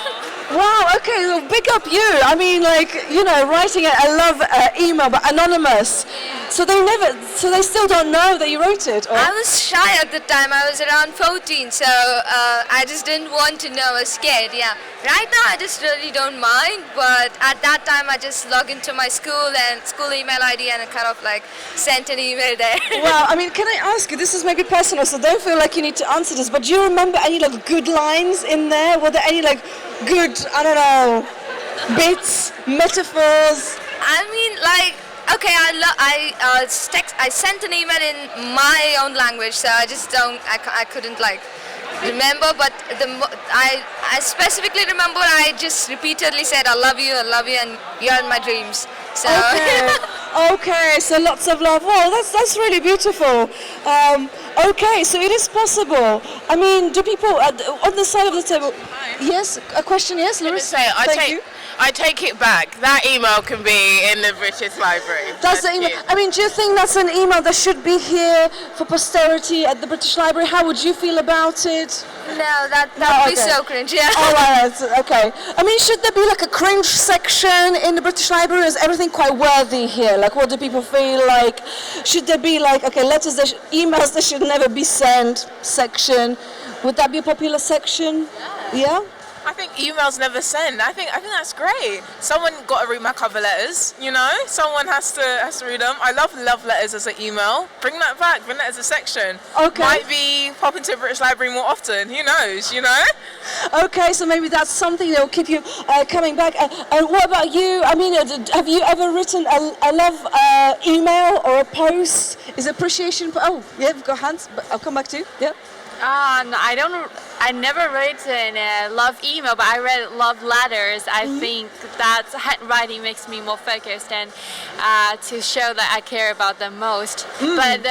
Wow. Okay. Well, big up you. I mean, writing a love email but anonymous. So they still don't know that you wrote it. Or? I was shy at the time. I was around 14, so I just didn't want to know. I was scared. Yeah. Right now, I just really don't mind. But at that time, I just logged into my school email ID and I kind of like sent an email there. Well, I mean, can I ask you? This is maybe personal, so don't feel like you need to answer this. But do you remember any good lines in there? Were there any good, I don't know, bits, metaphors? I mean, okay, I sent an email in my own language, so I couldn't remember, but I specifically remember I just repeatedly said I love you, and you're in my dreams. So Okay, so lots of love. Wow, that's really beautiful. Okay, so it is possible. I mean, do people on the side of the table? Yes, a question. Yes, Larissa. I take it back. That email can be in the British Library. That's the email. I mean, do you think that's an email that should be here for posterity at the British Library? How would you feel about it? No, that would be so cringe. Yeah. Oh, right, okay. I mean, should there be a cringe section in the British Library? Or is everything quite worthy here? What do people feel like? Should there be letters emails that should never be sent section? Would that be a popular section? Yeah. I think emails never send. I think that's great. Someone got to read my cover letters, Someone has to read them. I love letters as an email. Bring that back. Bring that as a section. Okay. Might be pop into the British Library more often. Who knows? Okay, so maybe that's something that will keep you coming back. And what about you? I mean, have you ever written a love email or a post? Is appreciation? Oh, yeah, we've got hands. But I'll come back to you. Yeah. No, I never wrote a love email, but I read love letters. I think that handwriting makes me more focused and to show that I care about them most. But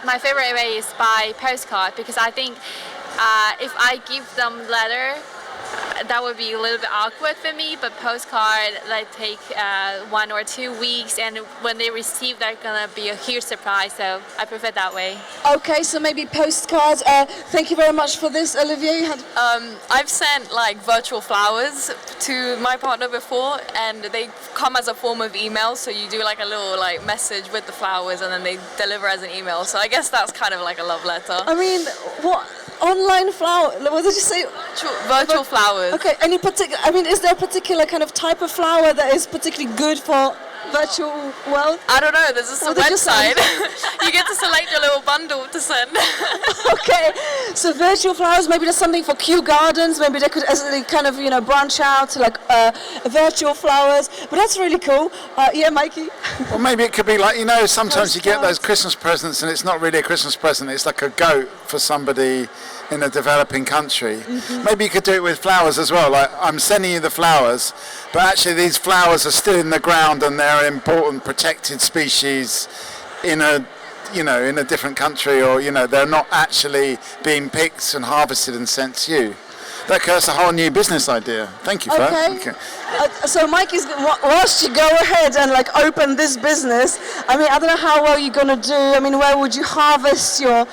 my favorite way is by postcard, because I think if I give them letter, that would be a little bit awkward for me, but postcard take 1 or 2 weeks, and when they receive, they're gonna be a huge surprise. So I prefer that way. Okay, so maybe postcards. Thank you very much for this, Olivier. You had... I've sent virtual flowers to my partner before, and they come as a form of email. So you do a little message with the flowers, and then they deliver as an email. So I guess that's kind of like a love letter. I mean, what? Online flower? What did you say? Virtual flowers. Okay. Any particular? I mean, is there a particular kind of type of flower that is particularly good for virtual world? I don't know. There's a website. You get to select your little bundle to send. Okay. So virtual flowers. Maybe there's something for Kew Gardens. Maybe they could kind of branch out to virtual flowers. But that's really cool. Yeah, Mikey. Well, maybe it could be sometimes you get those Christmas presents and it's not really a Christmas present. It's like a goat for somebody in a developing country. Maybe you could do it with flowers as well. I'm sending you the flowers, but actually these flowers are still in the ground and they're an important protected species in a different country, or they're not actually being picked and harvested and sent to you. That's a whole new business idea. Thank you for that. Okay. So Mikey's, whilst you go ahead and open this business, I mean, I don't know how well you're gonna do. I mean, where would you harvest your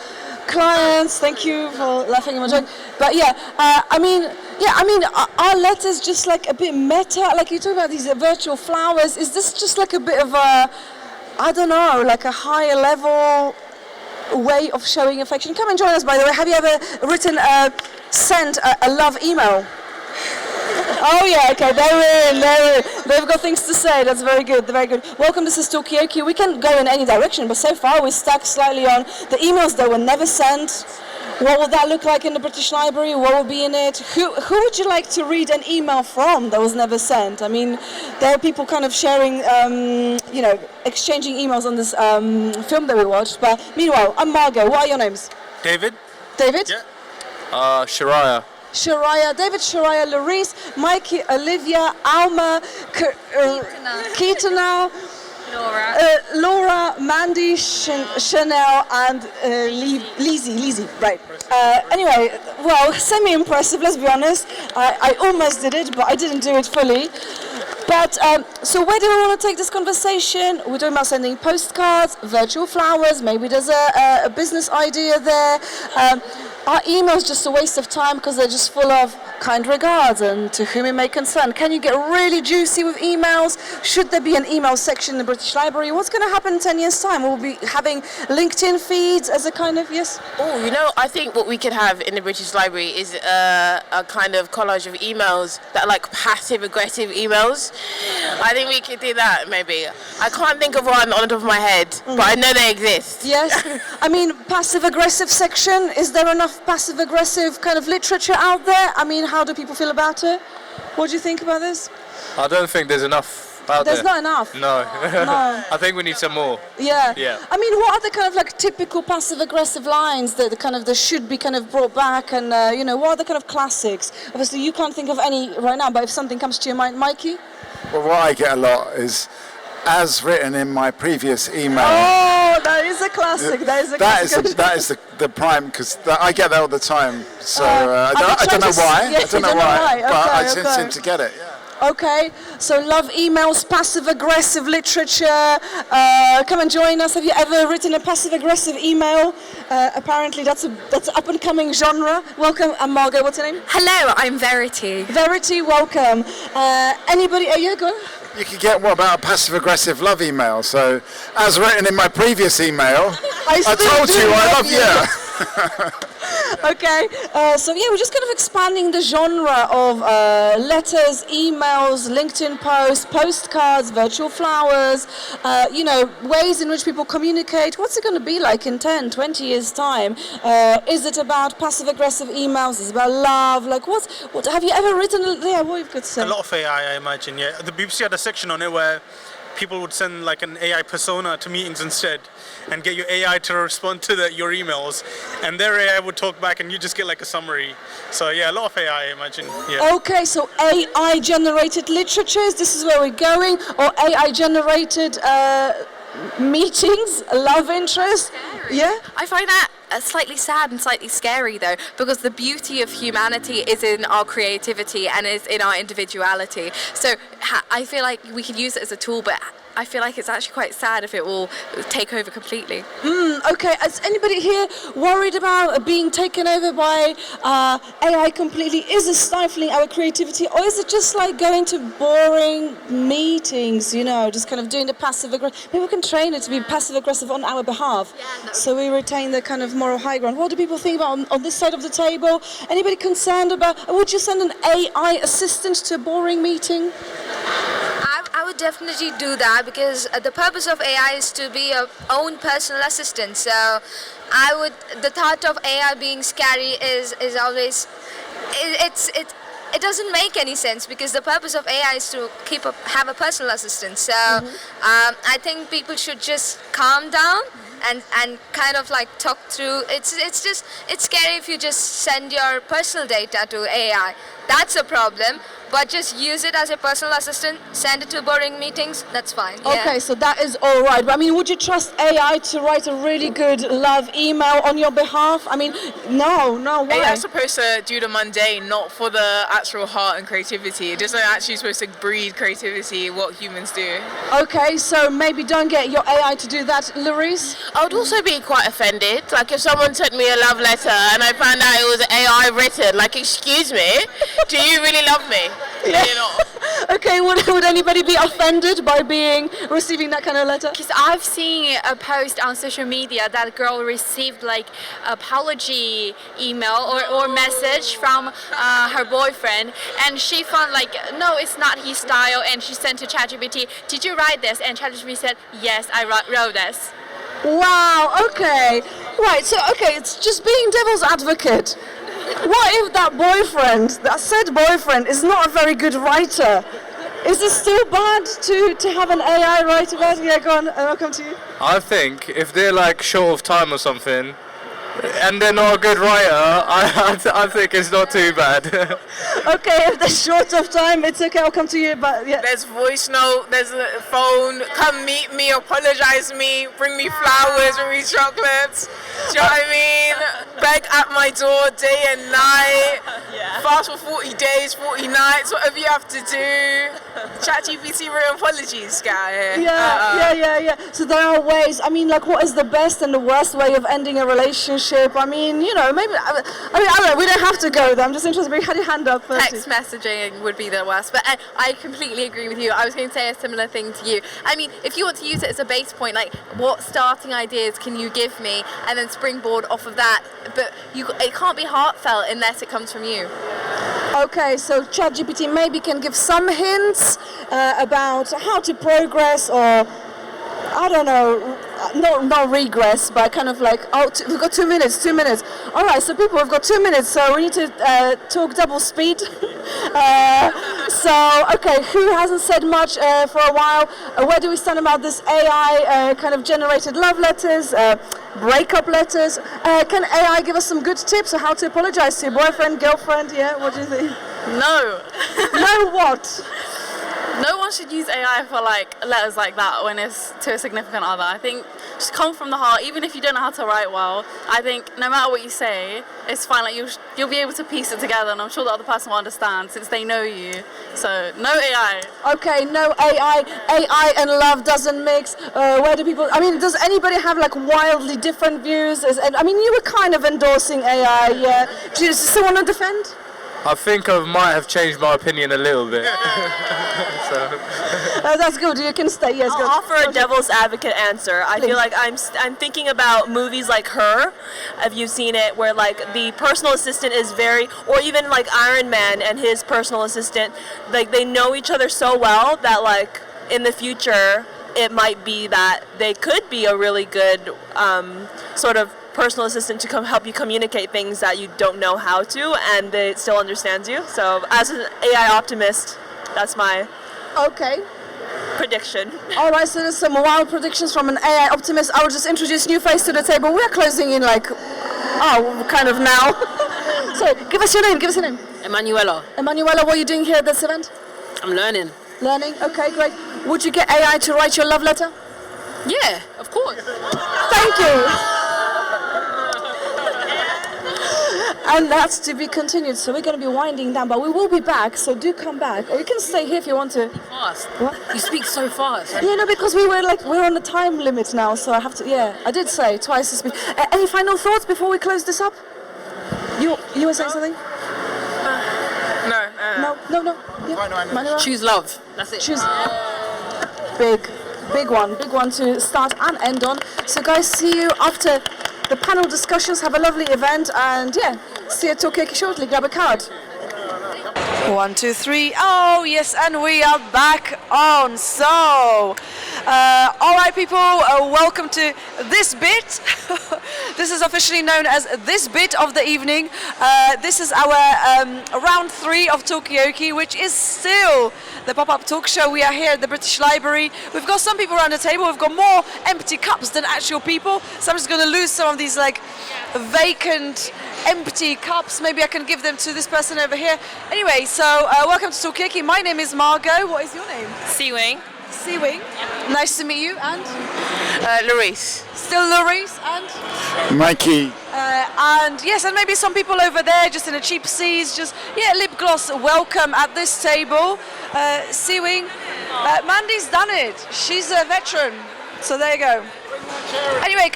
clients? Thank you for laughing at my joke. But are letters just a bit meta? You talk about these virtual flowers. Is this just a bit of a, I don't know, a higher level way of showing affection? Come and join us, by the way. Have you ever sent a love email? Oh yeah, okay, they're in. They've got things to say. That's very good, very good. Welcome, this is Talkaoke. We can go in any direction, but so far we're stuck slightly on the emails that were never sent. What would that look like in the British Library? What would be in it? Who would you like to read an email from that was never sent? I mean, there are people kind of sharing, exchanging emails on this film that we watched. But meanwhile, I'm Margot. What are your names? David. David? Yeah. Shariah. Shariah, David, Shariah, Larice, Mikey, Olivia, Alma, Keitana, Laura, Mandy, Chanel, and Lizzie, right. Anyway, well, semi-impressive, let's be honest. I almost did it, but I didn't do it fully. But, so where do we want to take this conversation? We're talking about sending postcards, virtual flowers, maybe there's a business idea there. Are emails just a waste of time because they're just full of kind regards and to whom it may concern? Can you get really juicy with emails? Should there be an email section in the British Library? What's going to happen in 10 years' time? We'll be having LinkedIn feeds as a kind of, yes? Oh, I think what we could have in the British Library is a kind of collage of emails that are like passive-aggressive emails. I think we could do that, maybe. I can't think of one on the top of my head, but I know they exist. Yes. I mean, passive-aggressive section, is there enough passive-aggressive kind of literature out there? I mean, how do people feel about it? What do you think about this? I don't think there's enough out there. There's not enough? No. No. I think we need some more. Yeah. Yeah. I mean, what are the kind of like typical passive-aggressive lines that should be kind of brought back, and what are the kind of classics? Obviously, you can't think of any right now, but if something comes to your mind, Mikey? Well, what I get a lot is, as written in my previous email. Oh, that is a classic. That is the prime, because I get that all the time. So I don't know why. Yes, I don't know why, but I okay. seem to get it. Yeah. Okay, so love emails, passive-aggressive literature. Come and join us. Have you ever written a passive-aggressive email? Apparently, that's an up-and-coming genre. Welcome, I'm Margot. What's your name? Hello, I'm Verity. Verity, welcome. Anybody? Yeah, go on. You could get what about a passive-aggressive love email? So, as written in my previous email, I told you I love you. Okay, so yeah, we're just kind of expanding the genre of letters, emails, LinkedIn posts, postcards, virtual flowers, ways in which people communicate. What's it going to be like in 10, 20 years' time? Is it about passive-aggressive emails? Is it about love? Like, what have you ever written? Yeah, what you've got to say? A lot of AI, I imagine, yeah. The BBC had a section on it where people would send like an AI persona to meetings instead and get your AI to respond to your emails, and their AI would talk back and you just get like a summary. So yeah, a lot of AI, I imagine. Yeah. Okay, so AI generated literatures, this is where we're going, or AI generated meetings, love interest. Yeah? I find that slightly sad and slightly scary though, because the beauty of humanity is in our creativity and is in our individuality. So I feel like we could use it as a tool, but I feel like it's actually quite sad if it will take over completely. Okay, is anybody here worried about being taken over by AI completely? Is it stifling our creativity, or is it just like going to boring meetings, just kind of doing the passive-aggressive? Maybe we can train it to be passive-aggressive on our behalf, so we retain the kind of moral high ground. What do people think about on this side of the table? Anybody concerned about, would you send an AI assistant to a boring meeting? I would definitely do that, because the purpose of AI is to be your own personal assistant. So the thought of AI being scary is always, it doesn't make any sense, because the purpose of AI is to have a personal assistant. So I think people should just calm down and kind of like talk through. It's scary if you just send your personal data to AI. That's a problem. But just use it as a personal assistant, send it to boring meetings, that's fine. Yeah. Okay, so that is all right. But I mean, would you trust AI to write a really good love email on your behalf? I mean, no, why? AI is supposed to do the mundane, not for the actual heart and creativity. It isn't actually supposed to breed creativity, what humans do. Okay, so maybe don't get your AI to do that, Larice? I would also be quite offended. Like if someone sent me a love letter and I found out it was AI written, like, excuse me, do you really love me? Yeah. Okay, would anybody be offended by receiving that kind of letter? Because I've seen a post on social media that a girl received like apology email or message from her boyfriend, and she found like, no, it's not his style, and she sent to ChatGPT, did you write this? And ChatGPT said, yes, I wrote this. Wow, okay. Right, so okay, it's just being devil's advocate. What if that boyfriend, that said boyfriend, is not a very good writer? Is it still bad to have an AI write about it? Yeah, go on, I'll come to you. I think if they're like short of time or something, and they're not a good writer, I think it's not too bad. Okay, if they're short of time, it's okay, I'll come to you, but yeah. There's voice note, there's a phone, come meet me, apologize me, bring me flowers, bring me chocolates. Do you know what I mean? Beg at my door day and night. Fast for 40 days, 40 nights, whatever you have to do. ChatGPT written apologies, guy. Yeah. So there are ways. I mean, like, what is the best and the worst way of ending a relationship? I mean, you know, maybe. I don't know. We don't have to go there. I'm just interested. We had your hand up first. Text messaging would be the worst, but I completely agree with you. I was going to say a similar thing to you. I mean, if you want to use it as a base point, like, what starting ideas can you give me, and then springboard off of that. But it can't be heartfelt unless it comes from you. Okay, so ChatGPT maybe can give some hints about how to progress, or I don't know, not regress, but kind of like, we've got 2 minutes. All right, so people, we've got 2 minutes, so we need to talk double speed. Okay, who hasn't said much for a while? Where do we stand about this AI kind of generated love letters, breakup letters? Can AI give us some good tips on how to apologize to your boyfriend, girlfriend? Yeah, what do you think? No. No what? No one should use AI for like letters like that when it's to a significant other. I think just come from the heart, even if you don't know how to write well. I think no matter what you say, it's fine. Like you'll be able to piece it together, and I'm sure the other person will understand since they know you. So no AI. Okay, no AI. AI and love doesn't mix. Where do people? I mean, does anybody have like wildly different views? I mean, you were kind of endorsing AI. Yeah. Do you still want to defend? I think I might have changed my opinion a little bit. That's good. You can stay. Yes. I'll offer a devil's advocate answer. I feel like I'm thinking about movies like Her. Have you seen it? Where like the personal assistant is or even like Iron Man and his personal assistant, like they know each other so well that like in the future it might be that they could be a really good sort of personal assistant to come help you communicate things that you don't know how to, and it still understands you. So as an AI optimist, that's my prediction. All right, so there's some wild predictions from an AI optimist. I will just introduce new face to the table. We're closing in like, kind of now. So give us your name. Emanuela. Emanuela, what are you doing here at this event? I'm learning. Learning, okay, great. Would you get AI to write your love letter? Yeah, of course. Thank you. And that's to be continued, so we're going to be winding down, but we will be back, so do come back. Or you can stay here if you want to. Fast. What? You speak so fast. Yeah, no, because we're on a time limit now, so I have to, I did say twice the speed. Any final thoughts before we close this up? You were saying something? No. Yeah. Choose love. That's it. Choose. Big one to start and end on. So guys, see you after the panel discussions. Have a lovely event, and see you at Talkaoke shortly. Grab a card. 1, 2, 3. Oh yes, and we are back on. So, all right, people, welcome to this bit. This is officially known as this bit of the evening. This is our round 3 of Talkaoke, which is still the pop-up talk show. We are here at the British Library. We've got some people around the table. We've got more empty cups than actual people. So I'm just going to lose some of these like vacant, empty cups. Maybe I can give them to this person over here. Anyway, so welcome to Talkaoke. My name is Margot. What is your name? Seawing. Seawing. Nice to meet you. And? Larice. Still Larice. And? Mikey. And yes, and maybe some people over there just in a cheap seas, just lip gloss. Welcome at this table. Seawing. Mandy's done it. She's a veteran. So there you go. Anyway,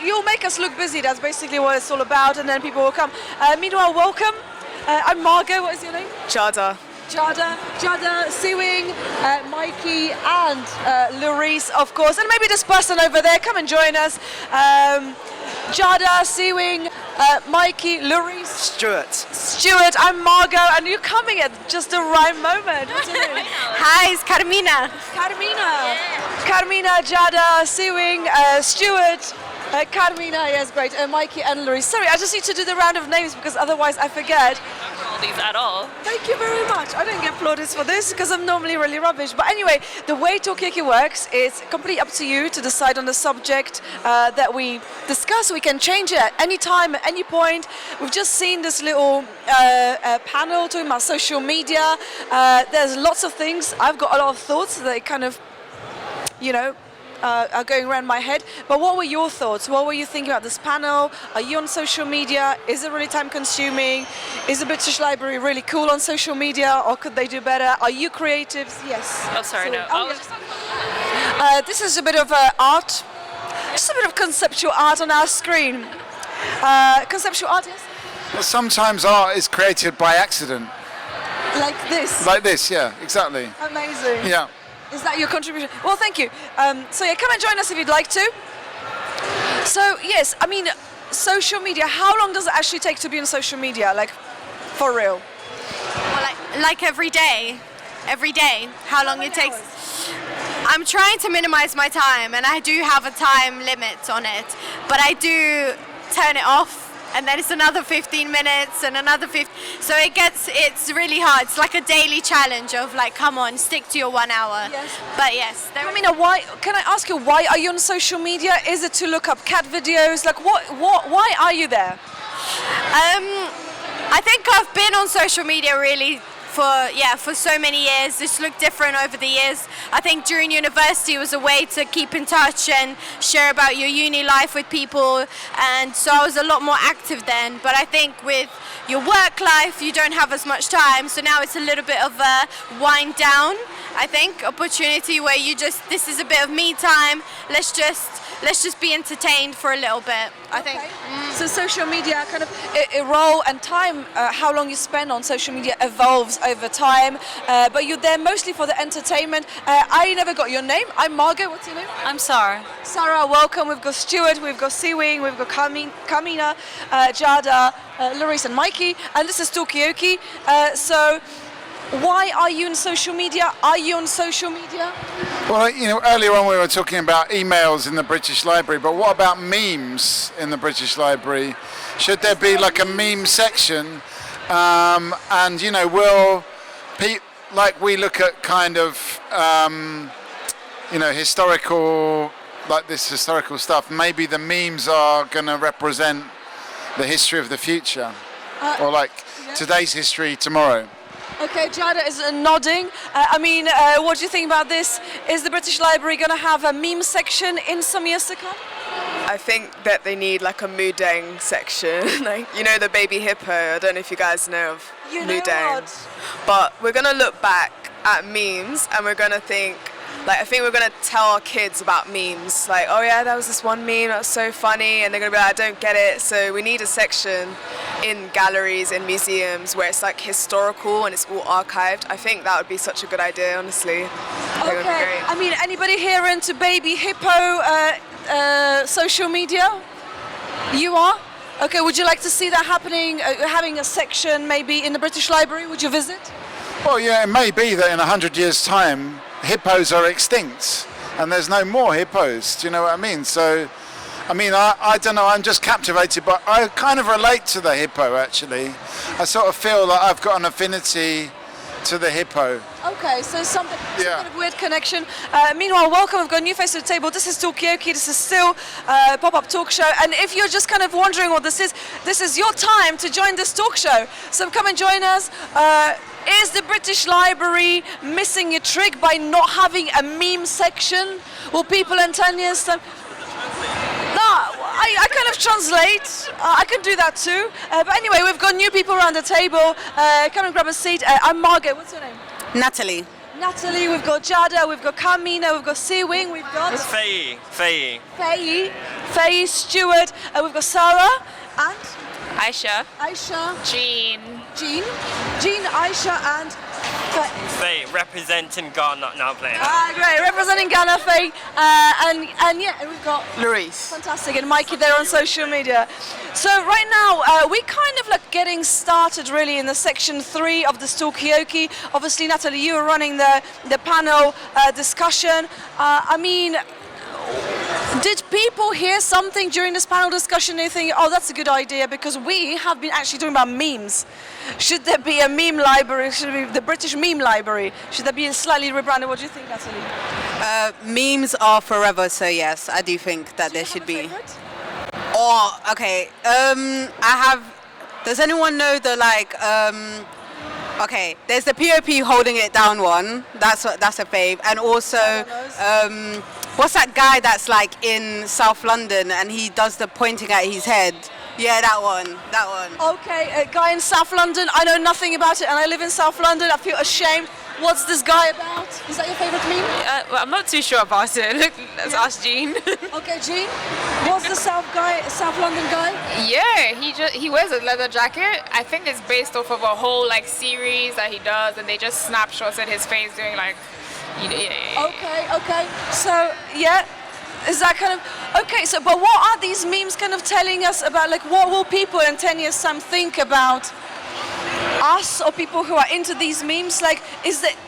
you'll make us look busy. That's basically what it's all about, and then people will come. Meanwhile, welcome. I'm Margot. What is your name? Jada, Seawing, Mikey, and Larice, of course, and maybe this person over there. Come and join us. Jada, Seawing, Mikey, Larice, Stuart. I'm Margot, and you're coming at just the right moment. What's your name? Hi, it's Carmina. Carmina, Jada, Seawing, Stuart. Carmina, yes, great. Mikey and Lorraine. Sorry, I just need to do the round of names because otherwise I forget. All these at all. Thank you very much. I don't get plaudits for this because I'm normally really rubbish. But anyway, the way Talkaoke works is completely up to you to decide on the subject that we discuss. We can change it at any time, at any point. We've just seen this little panel talking about social media. There's lots of things. I've got a lot of thoughts that kind of, are going around my head. But what were your thoughts? What were you thinking about this panel? Are you on social media? Is it really time consuming? Is the British Library really cool on social media, or could they do better? Are you creatives? Yes. Oh, sorry, no. This is a bit of art, just a bit of conceptual art on our screen. Conceptual art, yes? Well, sometimes art is created by accident. Like this? Like this, yeah, exactly. Amazing. Yeah. Is that your contribution? Well, thank you. So yeah, come and join us if you'd like to. So yes, I mean, social media, how long does it actually take to be on social media? Like, for real? Well, like every day, how long it takes. I'm trying to minimize my time, and I do have a time limit on it, but I do turn it off, and then it's another 15 minutes and another 15. So it's really hard. It's like a daily challenge of like, come on, stick to your 1 hour. Yes. But yes. Why? Can I ask you, why are you on social media? Is it to look up cat videos? Like, why are you there? I think I've been on social media really for so many years. This looked different over the years. I think during university was a way to keep in touch and share about your uni life with people, and so I was a lot more active then. But I think with your work life you don't have as much time, so now it's a little bit of a wind down, I think, opportunity where this is a bit of me time. Let's just be entertained for a little bit, I think. So social media kind of a role and time, how long you spend on social media evolves over time, but you're there mostly for the entertainment. I never got your name. I'm Margot. What's your name? I'm Sarah. Sarah, welcome. We've got Stuart, we've got Siwing, we've got Carmina, Jada, Larice and Mikey, and this is Talkaoke. So why are you on social media? Are you on social media? Well, earlier on we were talking about emails in the British Library, but what about memes in the British Library? Should there be like a meme section? And will like we look at kind of historical, like this historical stuff, maybe the memes are going to represent the history of the future, or like today's history tomorrow. Okay, Jada is nodding. What do you think about this? Is the British Library going to have a meme section in some years to come? I think that they need like a Mudeng section, like the baby hippo. I don't know if you guys know of Mudeng, but we're gonna look back at memes and we're gonna think. I think we're gonna tell our kids about memes. Like, oh yeah, that was this one meme that was so funny, and they're gonna be like, I don't get it. So we need a section in galleries, in museums, where it's like historical and it's all archived. I think that would be such a good idea, honestly. That would be great. Anybody here into baby hippo social media? You are? Okay, would you like to see that happening, having a section maybe in the British Library? Would you visit? Well, yeah, it may be that in 100 years' time, hippos are extinct and there's no more hippos. Do you know what I mean? So, I don't know, I'm just captivated, but I kind of relate to the hippo, actually. I sort of feel like I've got an affinity to the hippo. Okay, so some kind of weird connection. Meanwhile, welcome, we've got a new face to the table. This is Talkaoke, this is still a pop-up talk show, and if you're just kind of wondering what this is your time to join this talk show. So come and join us. Is the British Library missing a trick by not having a meme section? Will people in 10 years time... No, I kind of translate. I can do that too. But anyway, we've got new people around the table. Come and grab a seat. I'm Margaret. What's your name? Natalie. Natalie, we've got Jada, we've got Carmina, we've got Siwing, we've got... It's Faye. Faye, Stuart, we've got Sarah, and... Aisha. Jean, Aisha, and Faye, representing Ghana now playing. Great, representing Ghana, Faye, and we've got Larice. Fantastic, and Mikey there on social media. So right now, we're kind of like getting started really in the section 3 of the Talkaoke. Obviously, Natalie, you were running the panel discussion. Did people hear something during this panel discussion they think, oh, that's a good idea, because we have been actually talking about memes. Should there be a meme library? Should it be the British meme library? Should there be a slightly rebranded? What do you think, Natalie? Memes are forever, so yes, I do think that there should be. Or, okay, I have, does anyone know the okay, there's the POP holding it down one, that's a fave, and also, what's that guy that's like in South London and he does the pointing at his head? Yeah, that one. Okay, a guy in South London, I know nothing about it and I live in South London, I feel ashamed. What's this guy about? Is that your favourite meme? Well, I'm not too sure about it. Let's ask Jean. Okay, Jean, what's the South London guy? Yeah, he wears a leather jacket. I think it's based off of a whole like series that he does, and they just snapshots at his face doing like, Okay. So yeah, is that kind of okay? So, but what are these memes kind of telling us about? Like, what will people in 10 years' time think about us or people who are into these memes? Like,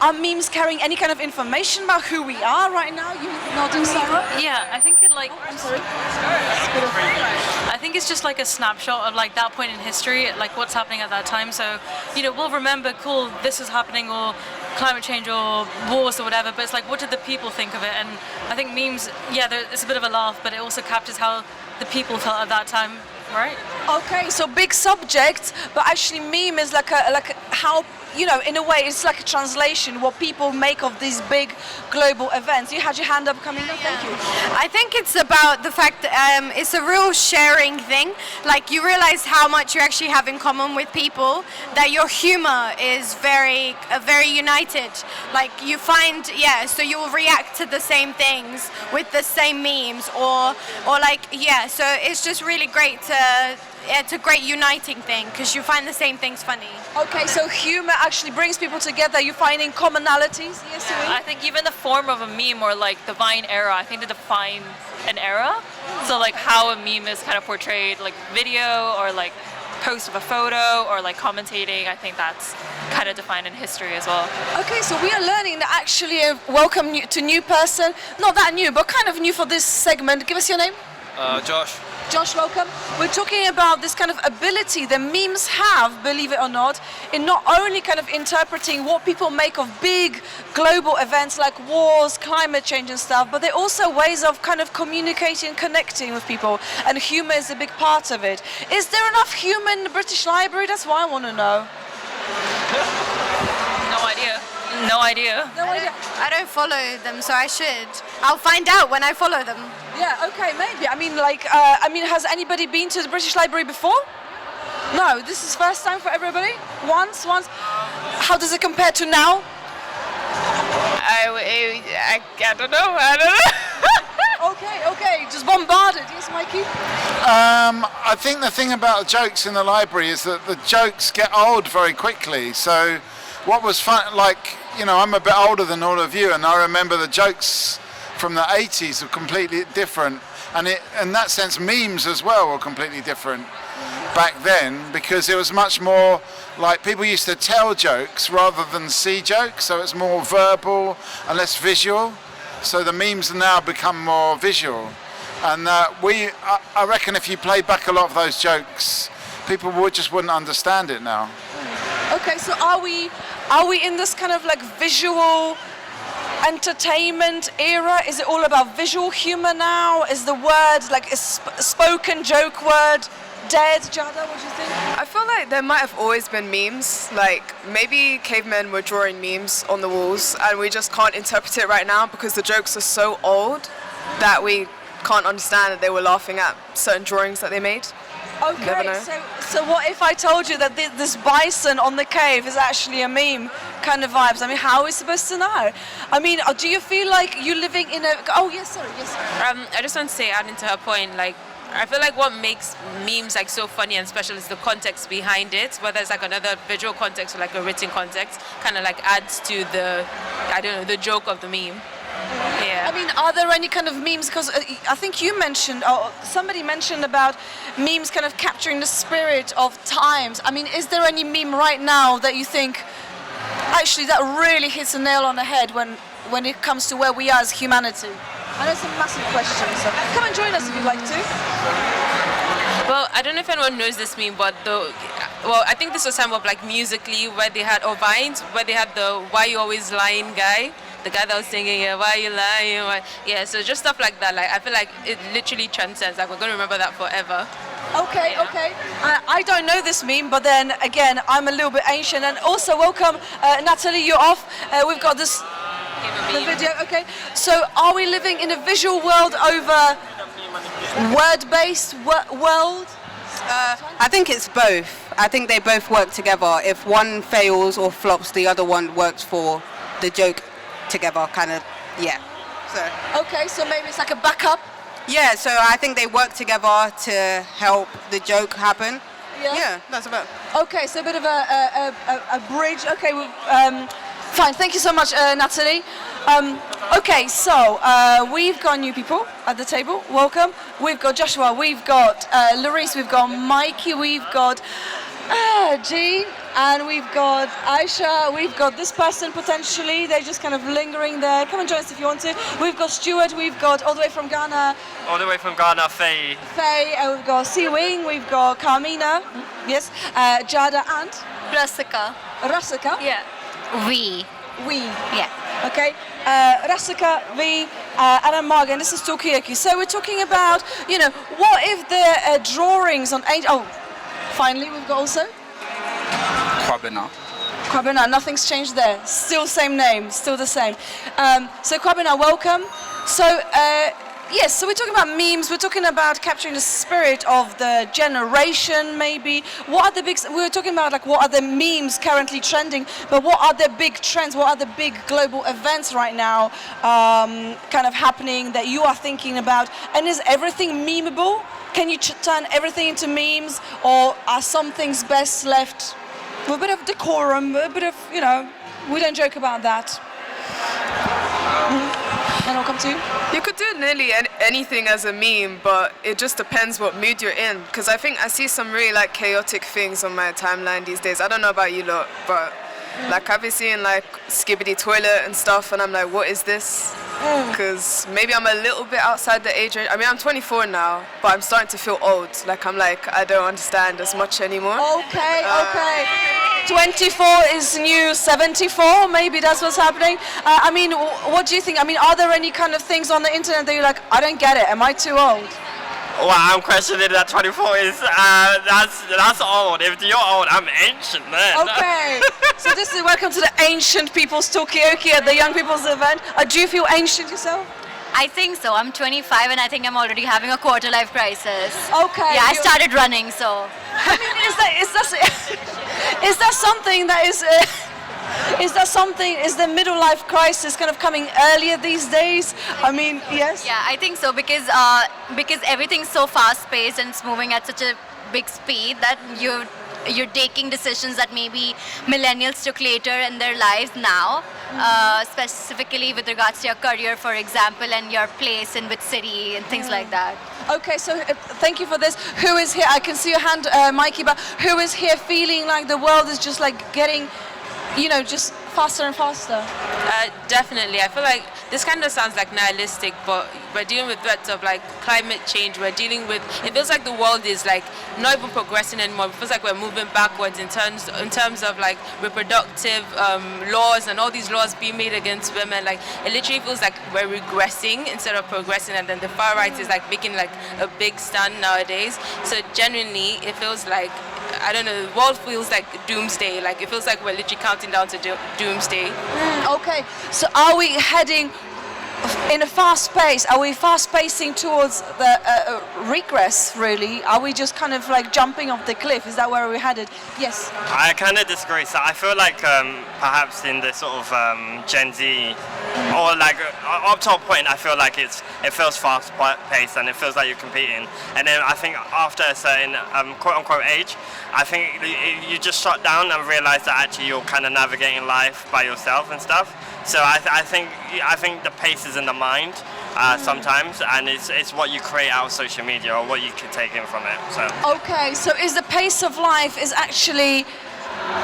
are memes carrying any kind of information about who we are right now? You nodding, Sarah? Yeah, I think it like. I'm sorry. I think it's just like a snapshot of like that point in history, like what's happening at that time. So, we'll remember, cool, this is happening, or climate change, or wars, or whatever. But it's like, what did the people think of it? And I think memes, it's a bit of a laugh, but it also captures how the people felt at that time. Right. Okay, so big subject, but actually meme is like how, in a way it's like a translation, what people make of these big global events. You had your hand up coming up, thank you. I think it's about the fact that it's a real sharing thing. Like, you realize how much you actually have in common with people, that your humor is very united. Like, you find, so you will react to the same things with the same memes, or so it's just really great it's a great uniting thing, because you find the same things funny. Okay, so humor actually brings people together. You're finding commonalities? Yes, I think even the form of a meme, or like the Vine era, I think they define an era. So like how a meme is kind of portrayed, like video, or like post of a photo, or like commentating, I think that's kind of defined in history as well. Okay, so we are learning that actually welcome to new person, not that new, but kind of new for this segment. Give us your name. Josh. Josh, welcome. We're talking about this kind of ability that memes have, believe it or not, in not only kind of interpreting what people make of big global events like wars, climate change and stuff, but they're also ways of kind of communicating, connecting with people, and humor is a big part of it. Is there enough humor in the British Library? That's what I want to know. No idea. No idea. I don't follow them, so I should. I'll find out when I follow them. Yeah, okay, maybe. I mean, has anybody been to the British Library before? No, this is first time for everybody? Once? How does it compare to now? I don't know. Okay, just bombarded. Yes, Mikey? I think the thing about jokes in the library is that the jokes get old very quickly. So what was fun, I'm a bit older than all of you, and I remember the jokes from the 80s were completely different. And in that sense, memes as well were completely different back then, because it was much more like people used to tell jokes rather than see jokes, so it's more verbal and less visual. So the memes have now become more visual. And I reckon if you play back a lot of those jokes, people just wouldn't understand it now. Okay, so are we in this kind of like visual entertainment era? Is it all about visual humor now? Is the word like a spoken joke word dead? Jada, what do you think? I feel like there might have always been memes. Like maybe cavemen were drawing memes on the walls and we just can't interpret it right now because the jokes are so old that we can't understand that they were laughing at certain drawings that they made. Okay, so what if I told you that this bison on the cave is actually a meme kind of vibes? I mean, how are we supposed to know? I mean, do you feel like you're living in a... Oh, yes, sorry. I just want to say, adding to her point, like, I feel like what makes memes like so funny and special is the context behind it, whether it's like another visual context or like a written context, kind of like adds to the, the joke of the meme. Yeah. I mean, are there any kind of memes, because I think you mentioned, or somebody mentioned about memes kind of capturing the spirit of times. I mean, is there any meme right now that you think, actually that really hits a nail on the head when it comes to where we are as humanity? I know it's a massive question, so come and join us if you'd like to. Well, I don't know if anyone knows this meme, but I think this was some of like Musically where they had, or Vines, where they had the "Why You Always Lying" guy. The guy that was singing, yeah, why you lying? Why? Yeah, so just stuff like that. Like I feel like it literally transcends. Like we're gonna remember that forever. Okay, okay. I don't know this meme, but then again, I'm a little bit ancient. And also, welcome, Natalie. You're off. We've got this the video. Okay. So, are we living in a visual world over word-based world? I think it's both. I think they both work together. If one fails or flops, the other one works for the joke together, kind of, yeah. So. Okay, so maybe it's like a backup. Yeah, so I think they work together to help the joke happen. Yeah, that's about. Okay, so a bit of a bridge. Okay, fine. Thank you so much, Natalie. Okay, so we've got new people at the table. Welcome. We've got Joshua. We've got Larice. We've got Mikey. We've got Jean. And we've got Aisha, we've got this person potentially, they're just kind of lingering there. Come and join us if you want to. We've got Stuart, we've got all the way from Ghana. All the way from Ghana, Faye. Faye, we've got Wing, we've got Carmina, yes, Jada and? Rasika. Rasika? Yeah. We. Yeah. Okay, Rasika, V, and I'm Marga, and this is Talkaoke. So we're talking about, what if the drawings on finally we've got also? Kwabena, nothing's changed there. Still same name, still the same. So Kwabena, welcome. So yes, so we're talking about memes. We're talking about capturing the spirit of the generation, maybe. What are the big? We were talking about like what are the memes currently trending, but what are the big trends? What are the big global events right now, kind of happening that you are thinking about? And is everything memeable? Can you turn everything into memes, or are some things best left with a bit of decorum, a bit of, we don't joke about that. And I'll come to you. You could do nearly anything as a meme, but it just depends what mood you're in. Because I think I see some really like chaotic things on my timeline these days. I don't know about you lot, but like I've been seeing like Skibbity Toilet and stuff, and I'm like, what is this? Because maybe I'm a little bit outside the age range. I mean, I'm 24 now, but I'm starting to feel old. Like I'm like, I don't understand as much anymore. Okay. 24 is new 74, maybe that's what's happening. I mean, what do you think? I mean, are there any kind of things on the internet that you're like, I don't get it, am I too old? Well, I'm questioning that 24 is, that's old. If you're old, I'm ancient then. Okay, so this is welcome to the ancient people's Talkaoke at the young people's event. Do you feel ancient yourself? I think so. I'm 25 and I think I'm already having a quarter life crisis. Okay. Yeah, I started running, so. I mean, is that something that is... is the middle life crisis kind of coming earlier these days? I mean, yes? Yeah, I think so, because everything's so fast paced and it's moving at such a big speed that you're taking decisions that maybe millennials took later in their lives now, specifically with regards to your career, for example, and your place in which city and things like that. Okay, so thank you for this. Who is here? I can see your hand, Mikey, but who is here feeling like the world is just like getting, just faster and faster? Definitely. I feel like this kind of sounds like nihilistic, but we're dealing with threats of like climate change. We're dealing with, it feels like the world is like not even progressing anymore. It feels like we're moving backwards in terms of like reproductive laws and all these laws being made against women. Like it literally feels like we're regressing instead of progressing, and then the far right is like making like a big stand nowadays. So genuinely, it feels like, I don't know, the world feels like doomsday. Like it feels like we're literally counting down to doomsday. Okay, so are we heading in a fast pace? Are we fast pacing towards the regress, really? Are we just kind of like jumping off the cliff? Is that where we're headed? Yes. I kind of disagree. So I feel like perhaps in the sort of Gen Z, or like up to a point, I feel like it feels fast paced and it feels like you're competing. And then I think after a certain quote unquote age, I think you just shut down and realize that actually you're kind of navigating life by yourself and stuff. So I think the pace is in the mind sometimes, and it's what you create out of social media or what you can take in from it. So. Okay, so is the pace of life is actually,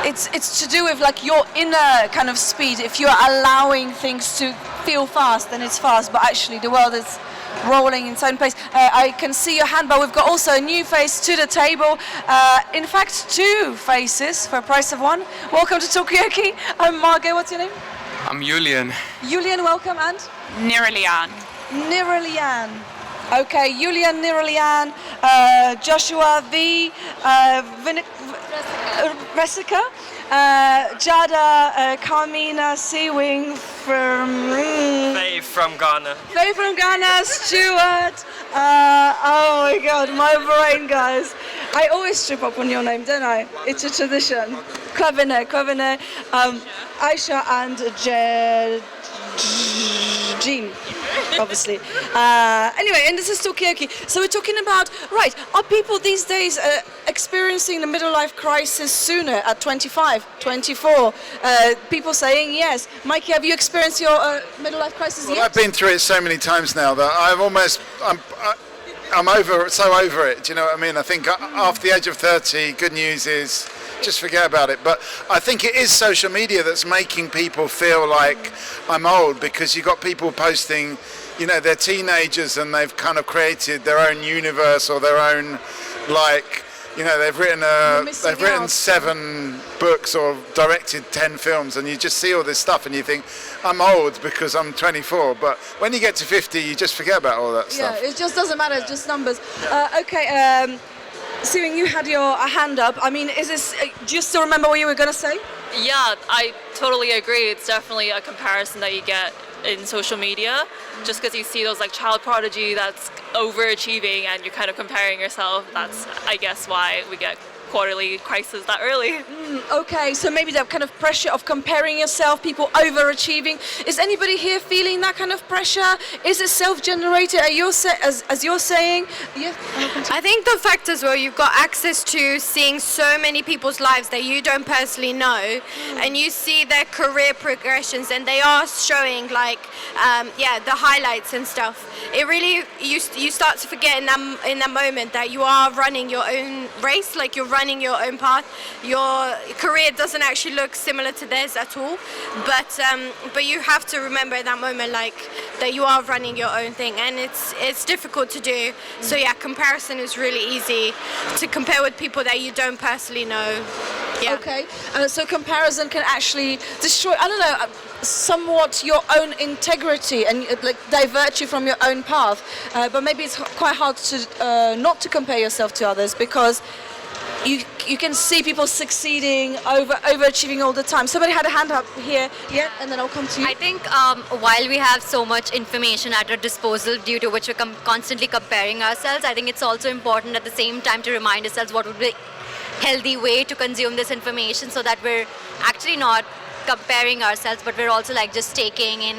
it's to do with like your inner kind of speed. If you're allowing things to feel fast and it's fast, but actually the world is rolling in its own pace. I can see your hand, but we've got also a new face to the table. In fact, two faces for a price of one. Welcome to Talkaoke. I'm Margot. What's your name? I'm Julian. Julian, welcome, and? Niralian. Niralian. Okay, Julian, Niralian, Joshua V, Resica, Jada, Carmina, Seawing from... Faye from Ghana. Faye from Ghana, Stuart. Oh my god, my brain, guys. I always trip up on your name, don't I? It's a tradition. Kwabene, Aisha and Jean, obviously. Anyway, and this is Talkaoke. So we're talking about, right, are people these days experiencing the middle life crisis sooner at 25, 24? People saying yes. Mikey, have you experienced your middle life crisis yet? I've been through it so many times now that I'm over it. Do you know what I mean? I think after the age of 30, good news is just forget about it. But I think it is social media that's making people feel like I'm old, because you've got people posting, you know, they're teenagers and they've kind of created their own universe or their own, like, you know, they've written 7 books or directed 10 films, and you just see all this stuff and you think, I'm old because I'm 24. But when you get to 50, you just forget about all that stuff. Yeah, it just doesn't matter, it's just numbers. Okay, Seeing you had your hand up, I mean, is this, do you still remember what you were going to say? Yeah, I totally agree. It's definitely a comparison that you get in social media, just because you see those like child prodigy that's overachieving and you're kind of comparing yourself. That's, I guess, why we get quarterly crisis that early. Okay, so maybe that kind of pressure of comparing yourself, people overachieving. Is anybody here feeling that kind of pressure? Is it self-generated? Are you as you're saying? Yeah. I think the fact as well, you've got access to seeing so many people's lives that you don't personally know, and you see their career progressions, and they are showing like, the highlights and stuff. It really, you start to forget in that moment that you are running your own race, like you're running your own path. Your career doesn't actually look similar to theirs at all, but you have to remember in that moment like that you are running your own thing, and it's difficult to do. So yeah, comparison is really easy to compare with people that you don't personally know. Yeah. Okay, so comparison can actually destroy, I don't know, somewhat your own integrity and like divert you from your own path. But maybe it's quite hard to not to compare yourself to others, because you can see people succeeding, overachieving all the time. Somebody had a hand up here, yeah, and then I'll come to you. I think while we have so much information at our disposal due to which we're constantly comparing ourselves, I think it's also important at the same time to remind ourselves what would be a healthy way to consume this information, so that we're actually not comparing ourselves, but we're also like just taking in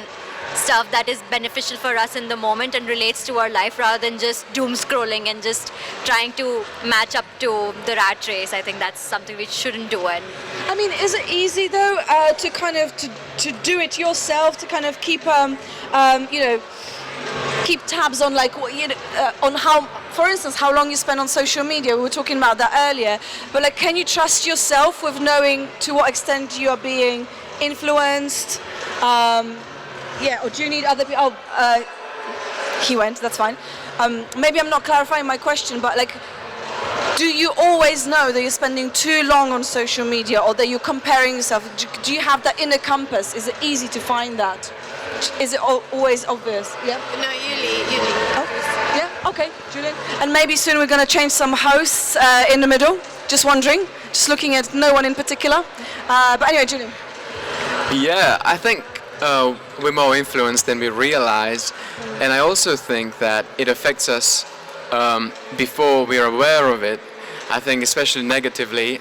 stuff that is beneficial for us in the moment and relates to our life, rather than just doom scrolling and just trying to match up to the rat race. I think that's something we shouldn't do. And I mean, is it easy though to kind of to do it yourself, to kind of keep keep tabs on like on how, for instance, how long you spend on social media? We were talking about that earlier, but like, can you trust yourself with knowing to what extent you are being influenced? Yeah, or do you need other people? He went, that's fine. Maybe I'm not clarifying my question, but like, do you always know that you're spending too long on social media, or that you're comparing yourself? Do you have that inner compass? Is it easy to find that? Is it always obvious? Yeah? No, usually. Oh, yeah, okay, Julian. And maybe soon we're going to change some hosts in the middle. Just wondering, just looking at no one in particular. But anyway, Julian. Yeah, I think we're more influenced than we realize, and I also think that it affects us before we are aware of it. I think especially negatively,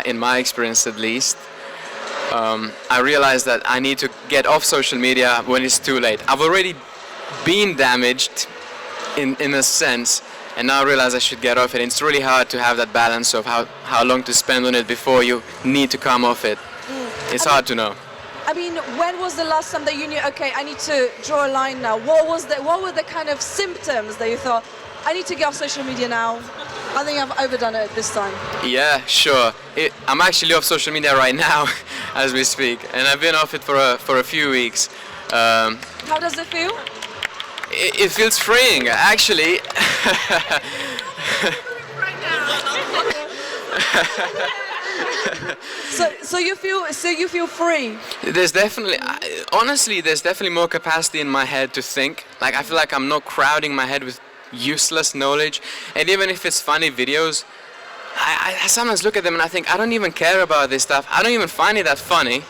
in my experience at least, I realized that I need to get off social media when it's too late. I've already been damaged in a sense, and now I realize I should get off it. It's really hard to have that balance of how long to spend on it before you need to come off it. It's hard to know. I mean, when was the last time that you knew, okay, I need to draw a line now? What were the kind of symptoms that you thought, I need to get off social media now? I think I've overdone it this time. Yeah, sure. I'm actually off social media right now as we speak, and I've been off it for a few weeks. How does it feel? It feels freeing, actually. So you feel free. There's definitely, honestly, there's definitely more capacity in my head to think. Like, I feel like I'm not crowding my head with useless knowledge. And even if it's funny videos, I sometimes look at them and I think, I don't even care about this stuff. I don't even find it that funny.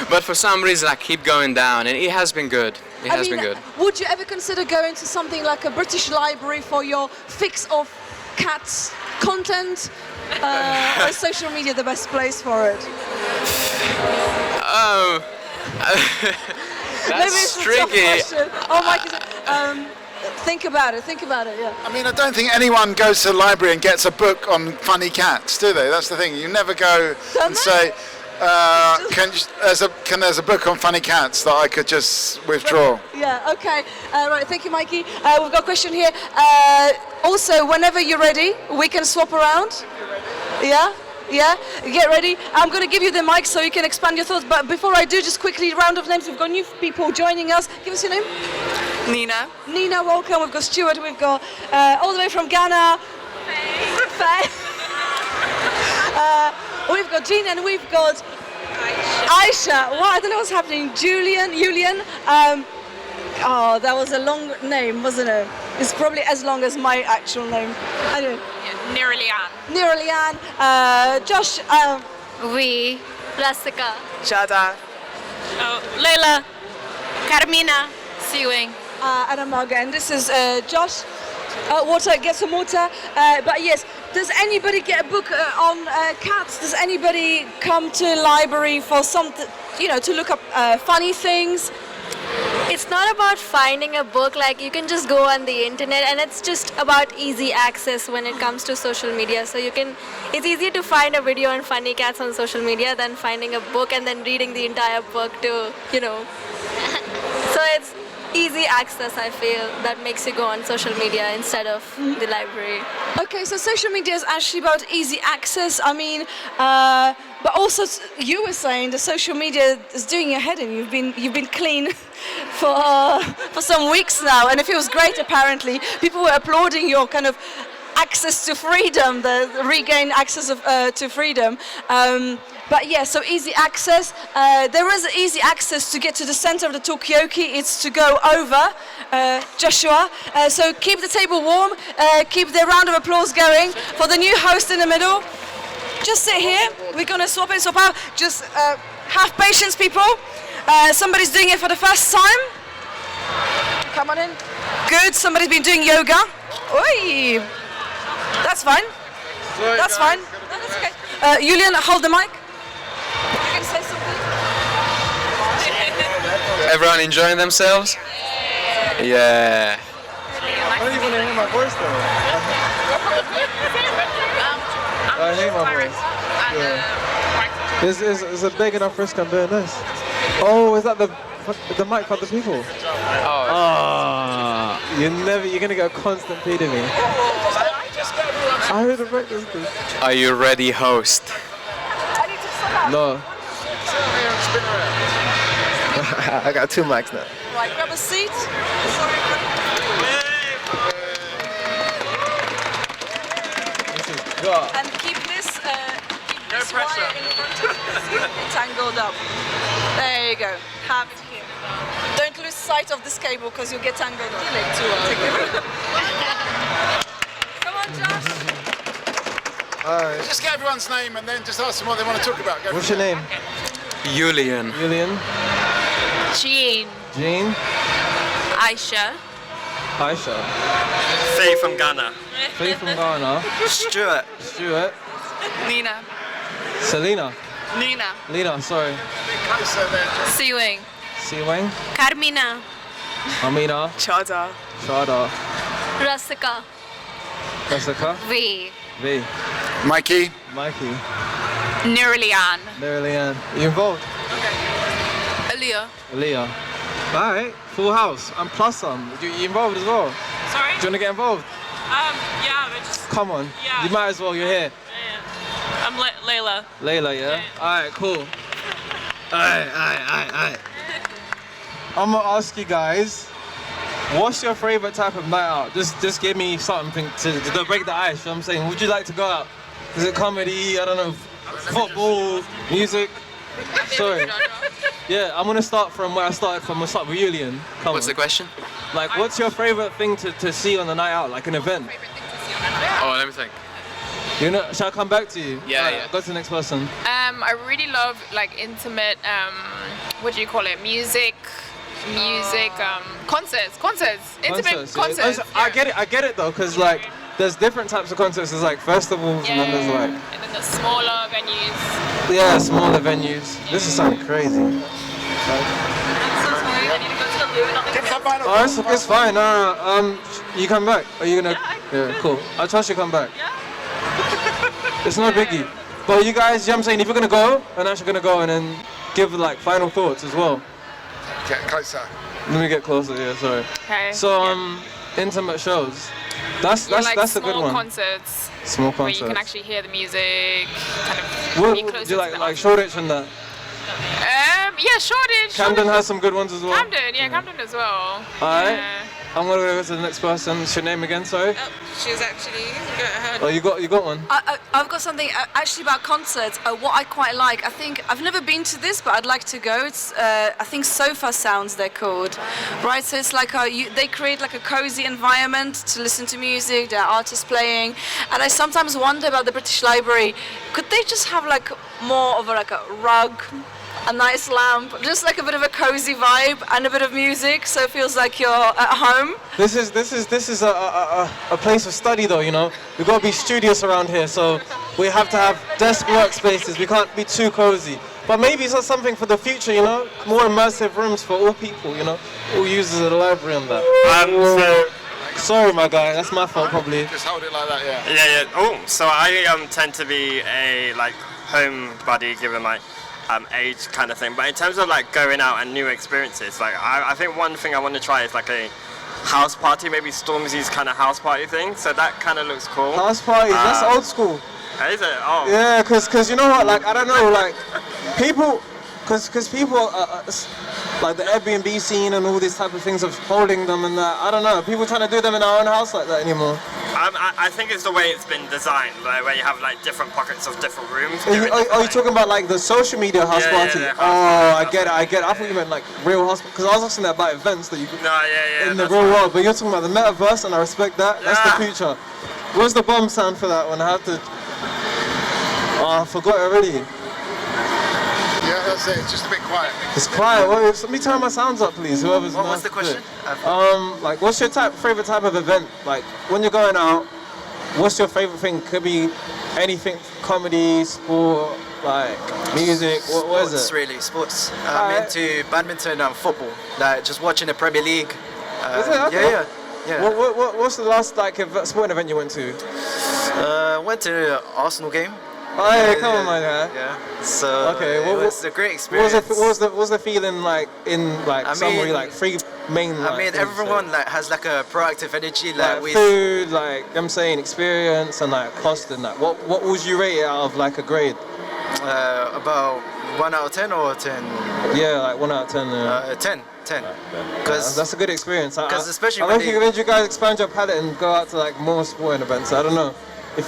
But for some reason, I keep going down, and it has been good. It has been good. Would you ever consider going to something like a British library for your fix of cats content? Or is social media the best place for it? Oh, Maybe it's tricky. a tough question. Oh my. Think about it. Yeah. I mean, I don't think anyone goes to the library and gets a book on funny cats, do they? That's the thing. You never go and say, there's a book on funny cats that I could just withdraw. Yeah. Okay. Right. Thank you, Mikey. We've got a question here. Also, whenever you're ready, we can swap around. Yeah? Yeah? Get ready. I'm going to give you the mic so you can expand your thoughts. But before I do, just quickly, round of names. We've got new people joining us. Give us your name. Nina. Nina, welcome. We've got Stuart. We've got all the way from Ghana. Faye. We've got Jean and we've got Aisha. Wow, I don't know what's happening. Julian. Oh, that was a long name, wasn't it? It's probably as long as my actual name. Anyway. Niralian. Josh. We. Rasika. Jada. Layla. Carmina. Siwing. And Amaga. And this is Josh. Water, get some water. But yes, does anybody get a book on cats? Does anybody come to a library for something, to look up funny things? It's not about finding a book, like you can just go on the internet, and it's just about easy access when it comes to social media. So it's easier to find a video on funny cats on social media than finding a book and then reading the entire book to, So it's easy access, I feel, that makes you go on social media instead of the library. Okay, so social media is actually about easy access. I mean, but also you were saying the social media is doing your head in. You've been clean for some weeks now, and it feels great. Apparently, people were applauding your kind of access to freedom, the regained access to freedom. But yeah, so easy access. There is easy access to get to the center of the Talkaoke. It's to go over, Joshua. So keep the table warm. Keep the round of applause going for the new host in the middle. Just sit here. We're gonna swap in, swap out. Just have patience, people. Somebody's doing it for the first time. Come on in. Good. Somebody's been doing yoga. Oi. That's fine. Sorry, that's guys. fine. No, that's okay. Julian, hold the mic. You can say something. Everyone enjoying themselves? Yeah. I don't even hear my voice though. I hate my voice. Yeah. Is it big enough risk I'm doing this? Oh, is that the mic for the people? Oh. You're gonna get a constant feed of me. I heard the breakfast. Are you ready, host? No. I got 2 mics now. Right, grab a seat. And keep this wire in front of you. It's tangled up. There you go. Have it here. Don't lose sight of this cable because you'll get tangled up. Come on, Josh. Just get everyone's name and then just ask them what they want to talk about. What's your name? Julian. Jean. Jean. Aisha. Aisha. Faye from Ghana. Faye from Ghana. Stuart. Nina. Selena. Nina. Lena, sorry. Siwing. Siwing. Carmina. Amina. Chada. Shada. Rasika. Jessica. V. V. Mikey. Niralian. Niralian. You involved? Aaliyah. Alright, full house. And plus some. You involved as well? Sorry? Do you want to get involved? Yeah, but just... Come on. Yeah. You might as well, you're here. I'm Layla. Layla, yeah? Alright, cool. Alright. I'm gonna ask you guys, what's your favorite type of night out? Just give me something to break the ice. You know what I'm saying? Would you like to go out? Is it comedy? I don't know, football, music? Sorry. Yeah, I'm gonna start from where I started from. I'm gonna start with Julian. What's the question? Like, what's your favorite thing to see on the night out, like an event? Oh, let me think. You know, shall I come back to you? Yeah, yeah. Go to the next person. I really love like intimate, what do you call it? Music, concerts, intimate concerts. I get it though, cause like there's different types of concerts. There's like festivals, and then there's like and then the smaller venues. yeah, smaller venues. This is sounding crazy. I'm so sorry, I need to go to the loo and not Oh, it's fine. No. You come back? Are you gonna? Yeah, cool. I trust you come back. It's no biggie. But you guys, you know what I'm saying, if you're gonna go, and actually gonna go and then give like final thoughts as well. Get closer. Let me get closer. Yeah, sorry. Okay. So intimate shows. That's like a good small one. Concerts. Small Where concerts. you can actually hear the music, kind of What be do closer you to like? the Like Shoreditch and that. Yeah, Shoreditch. Camden has some good ones as well. Camden as well. Alright. Yeah. I'm gonna go to the next person. What's your name again? Sorry. She's actually. Oh, you got one. I've got something actually about concerts. What I quite like. I think I've never been to this, but I'd like to go. It's I think Sofa Sounds they're called, right? So it's like they create like a cozy environment to listen to music. There are artists playing, and I sometimes wonder about the British Library. Could they just have like more of a rug? A nice lamp, just like a bit of a cozy vibe and a bit of music, so it feels like you're at home. This is a place of study though, you know. We've got to be studious around here, so we have to have desk workspaces. We can't be too cozy. But maybe it's something for the future, you know. More immersive rooms for all people, you know. All users of the library and that. Sorry, my guy. That's my fault, probably. Just hold it like that, yeah. Yeah. Oh, so I tend to be a like homebody given my age kind of thing. But in terms of like going out and new experiences, like I think one thing I want to try is like a house party, maybe Stormzy's kind of house party thing. So that kind of looks cool. House parties, that's old school. Is it? Oh. Yeah, cause you know what? Like I don't know, like people, cause people like the Airbnb scene and all these type of things of holding them and that. I don't know. People trying to do them in our own house like that anymore. I think it's the way it's been designed, like, where you have like different pockets of different rooms. Are you talking about like the social media house party? Yeah, I get it. I thought you meant like real house, because I was asking that about events that you could in the real world. But you're talking about the metaverse, and I respect that. That's the future. Where's the bomb sound for that one? I have to. Oh, I forgot already. Yeah, that's it. It's just a bit quiet. It's quiet. Well, let me turn my sounds up, please. Whoever's. What was the question? Like, what's your favorite type of event? Like, when you're going out, what's your favorite thing? Could be anything: comedy, sport, like music. What is it? Really, sports. I'm into badminton and football. Like just watching the Premier League. Is it? Okay. Yeah. What's the last sporting event you went to? Went to the Arsenal game. Oh yeah, come on, man. Yeah. So okay, it was a great experience. What was the feeling like in like summary, like three main? I mean, everyone like has like a proactive energy, like with food, like I'm saying, experience and like cost and that. What would you rate it out of like a grade? About 1 out of 10 or 10? Yeah, like 1 out of 10. 10. Because that's a good experience. Because especially I think you guys expand your palette and go out to like more sporting events. I don't know. If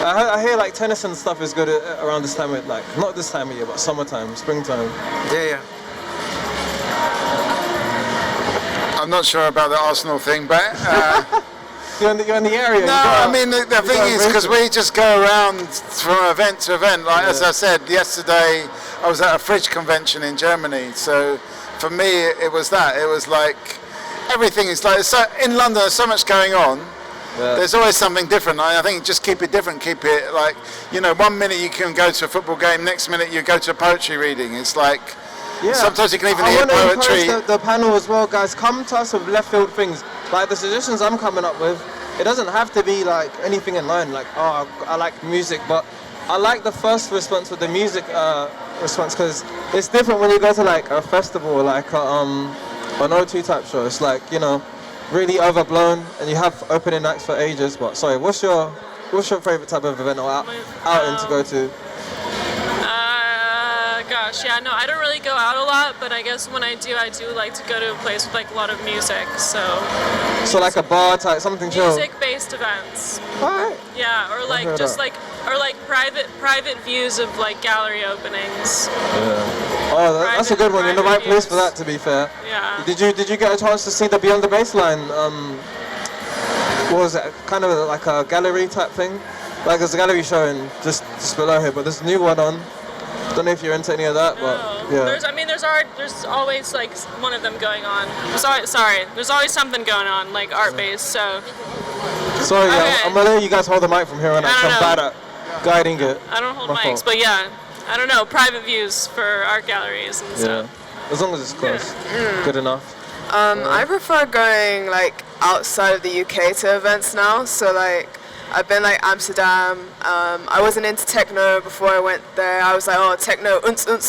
I hear like tennis and stuff is good around this time of like not this time of year, but summertime, springtime. Yeah. I'm not sure about the Arsenal thing, but you're in the area. No, I mean the thing is because we just go around from event to event. Like as I said yesterday, I was at a fridge convention in Germany. So for me, it was that. It was like everything is like in London. There's so much going on. Yeah. There's always something different. I think just keep it different. Keep it like 1 minute you can go to a football game, next minute you go to a poetry reading. It's like sometimes you can even hear poetry. I want to encourage the panel as well, guys. Come to us with left field things. Like the suggestions I'm coming up with, it doesn't have to be like anything in line. Like I like music, but I like the first response with the music response because it's different when you go to like a festival, like an O2 type show. It's like really overblown, and you have opening acts for ages. But sorry, what's your favorite type of event or outing to go to? gosh, yeah, no, I don't really go out a lot, but I guess when I do like to go to a place with like a lot of music, so. So like a bar type, something chill. Music-based events. Alright. Yeah, or like heard just that. like private views of like gallery openings. Yeah. Oh, that's a good one. You're in the right place for that, to be fair. Yeah. Did you get a chance to see the Beyond the Baseline? What was it? Kind of like a gallery type thing. Like there's a gallery showing just below here, but there's a new one on. Don't know if you're into any of that, but yeah. There's always like one of them going on. There's always something going on, like art-based. So. Sorry, Okay. I'm gonna let you guys hold the mic from here on out. 'Cause I'm bad at guiding it. I don't hold My mics, fault. but yeah, I don't know, private views for art galleries and stuff. Yeah, as long as it's close, good enough. I prefer going like outside of the UK to events now. So like I've been like Amsterdam. I wasn't into techno before I went there. I was like, oh, techno,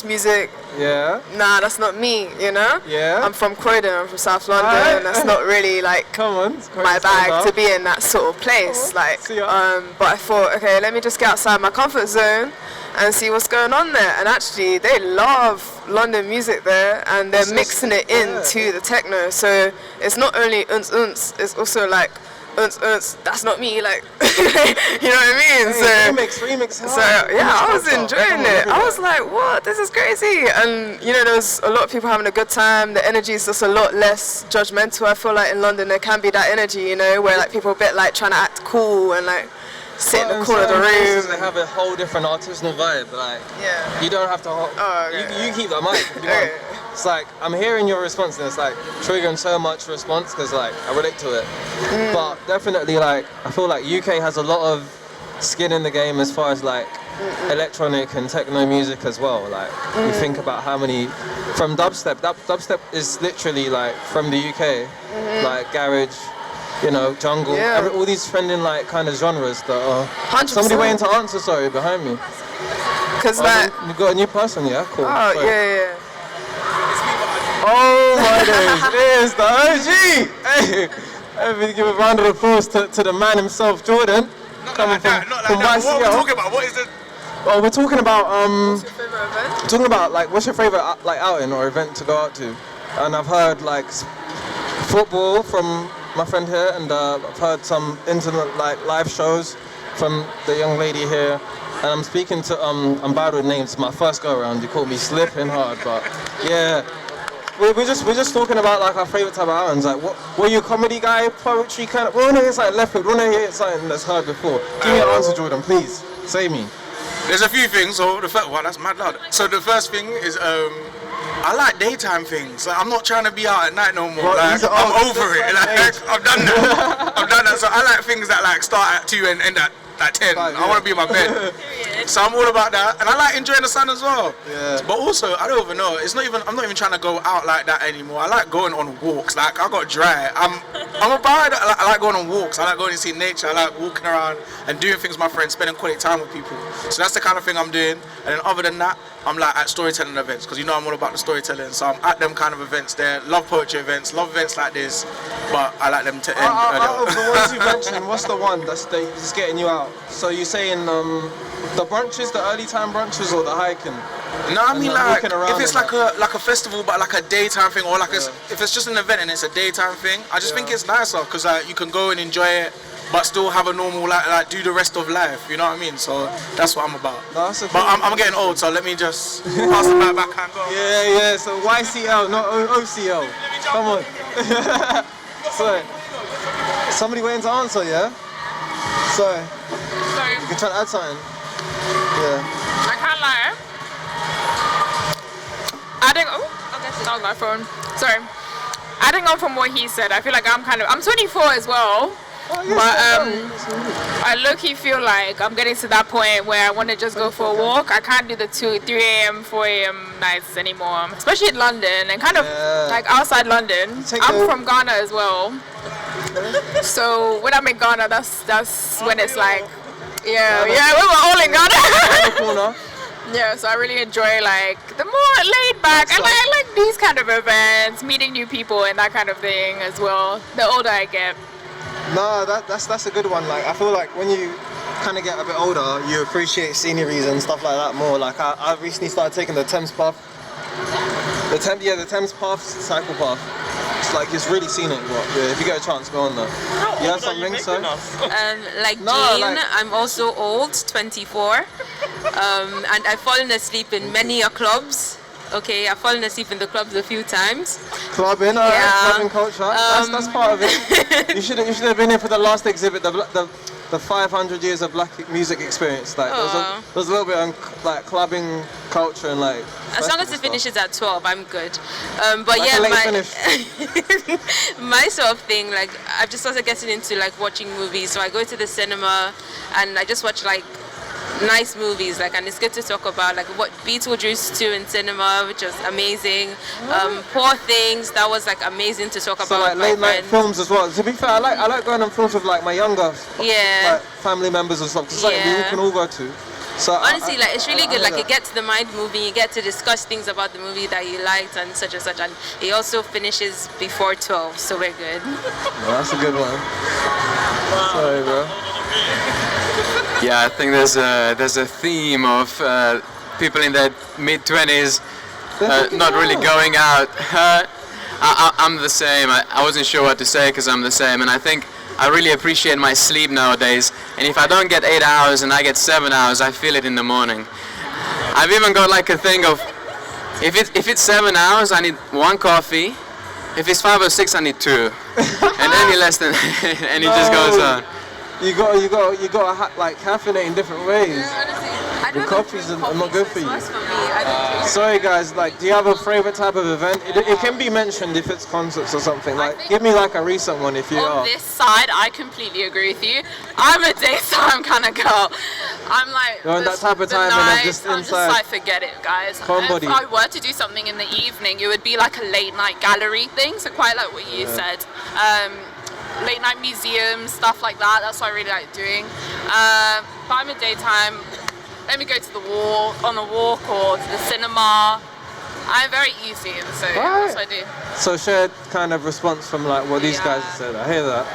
music. Yeah. Nah, that's not me, you know? Yeah. I'm from Croydon, I'm from South London. That's not really like my bag to be in that sort of place. Like, but I thought, okay, let me just get outside my comfort zone and see what's going on there. And actually, they love London music there, and they're mixing it into the techno. So it's not only it's also like that's not me, like, you know what I mean? So remix. So yeah, I was enjoying it. I was like, what? This is crazy. And you know, there's a lot of people having a good time. The energy is just a lot less judgmental. I feel like in London there can be that energy, you know, where like people are a bit like trying to act cool and like sit in the corner of the room. They have a whole different artisanal vibe. Like, you don't have to. You keep that mic if you want. It's like I'm hearing your response, and it's like triggering so much response because like I relate to it. But definitely, like I feel like UK has a lot of skin in the game as far as like electronic and techno music as well. Like you think about how many from dubstep. Dubstep is literally like from the UK, like garage. You know, jungle, all these trending like kind of genres that are. 100%. Somebody waiting to answer, sorry, behind me. Cause like you got a new person, yeah, cool. Oh Sorry. yeah. Oh my days, it is the OG. Hey, everybody give a round of applause to the man himself, Jordan. Coming from YCL. What are we talking about? What is it? Oh, we're talking about talking about like what's your favorite like outing or event to go out to? And I've heard like football from my friend here, and I've heard some intimate like live shows from the young lady here. And I'm speaking to I'm bad with names. My first go around, you caught me slipping hard, but yeah. We're just talking about like our favorite type of outings. Like, what were you a comedy guy, poetry kind of? We want to hear something left field. We want to hear something that's heard before. Give me an answer, Jordan, please. Save me. There's a few things. So the first one, that's mad loud. So the first thing is I like daytime things. Like, I'm not trying to be out at night no more. Well, like, I'm over it. Like, I've done that. I've done that. So I like things that like start at 2 and end at 10. I want to be in my bed. So I'm all about that, and I like enjoying the sun as well. Yeah. But also, I don't even know. I'm not even trying to go out like that anymore. I like going on walks. Like I got dry. I'm about it. I like going on walks. I like going to see nature. I like walking around and doing things with my friends, spending quality time with people. So that's the kind of thing I'm doing. And then other than that, I'm like at storytelling events because you know I'm all about the storytelling. So I'm at them kind of events there. Love poetry events. Love events like this. But I like them to end earlier. Out of the ones you mentioned, what's the one that's getting you out? So you're saying the brunches, the early time brunches, or the hiking? No, I mean like if it's and like a festival, but like a daytime thing, or like if it's just an event and it's a daytime thing, I just think it's nicer because you can go and enjoy it, but still have a normal like do the rest of life. You know what I mean? So that's what I'm about. No, but I'm getting old, so let me just pass the mic back and go. Yeah. So YCL, not OCL. Come on. So somebody waiting to answer, yeah? Sorry. You can try to add something. Yeah. I can't lie. That was my phone. Sorry. Adding on from what he said, I feel like I'm 24 as well. But I low-key feel like I'm getting to that point where I want to just go for a walk. I can't do the 2, 3 a.m., 4 a.m. nights anymore, especially in London and kind of like outside London. I'm from Ghana as well. So when I'm in Ghana, that's when it's like, yeah, we were all in Ghana. Yeah, so I really enjoy like the more laid back, and I like these kind of events, meeting new people and that kind of thing as well. The older I get. No, that's a good one. Like I feel like when you kind of get a bit older, you appreciate sceneries and stuff like that more. Like I recently started taking the Thames Path. The Thames Path cycle path. It's like it's really scenic. But yeah, if you get a chance, go on there. You have something, so? Like No, Jane, like- I'm also old, 24, and I've fallen asleep in many a clubs. Okay, I've fallen asleep in the clubs a few times. Clubbing, Yeah. clubbing culture. That's part of it. You should have been here for the last exhibit, the 500 years of black music experience. Like there's a little bit on like clubbing culture and like. As long as it finishes at 12, I'm good. But Like yeah, a late my sort of thing, like I've just started getting into like watching movies. So I go to the cinema and I just watch like nice movies, like, and it's good to talk about like what Beetlejuice 2 in cinema, which was amazing. Poor Things, that was like amazing to talk So about like with my late night friends. films as well. To be fair, I like going on films with like my younger like, family members and stuff. It's something we Yeah. can all go to. So Honestly, like it's really I good. hear Like it gets the mind moving. You get to discuss things about the movie that you liked and such and such. And it also finishes before 12, so we're good. Well, that's a good one. Sorry, bro. Yeah, I think there's a theme of people in their mid-20s not really going out. I'm the same. I wasn't sure what to say because I'm the same, and I think I really appreciate my sleep nowadays. And if I don't get 8 hours and I get 7 hours, I feel it in the morning. I've even got like a thing of if it's 7 hours, I need 1 coffee. If it's 5 or 6, I need 2, and any less than, and it just goes on. You got like caffeinate in different ways. The coffees are not good for you. Sorry guys, like, do you have a favorite type of event? It can be mentioned if it's concerts or something. Like, give me like a recent one if you On are. this side, I completely agree with you. I'm a daytime kind of girl. I'm like, You're on that type of the time and I'm night, just I'm just inside. like, forget it, guys. Somebody. If I were to do something in the evening, it would be like a late night gallery thing. So quite like what you Yeah. said. Late night museums, stuff like that. That's what I really like doing. But I'm a daytime. Let me go to the walk, on a walk, or to the cinema. I'm very easy, so yeah, that's what I do. So shared kind of response from like what these guys have said. I hear that.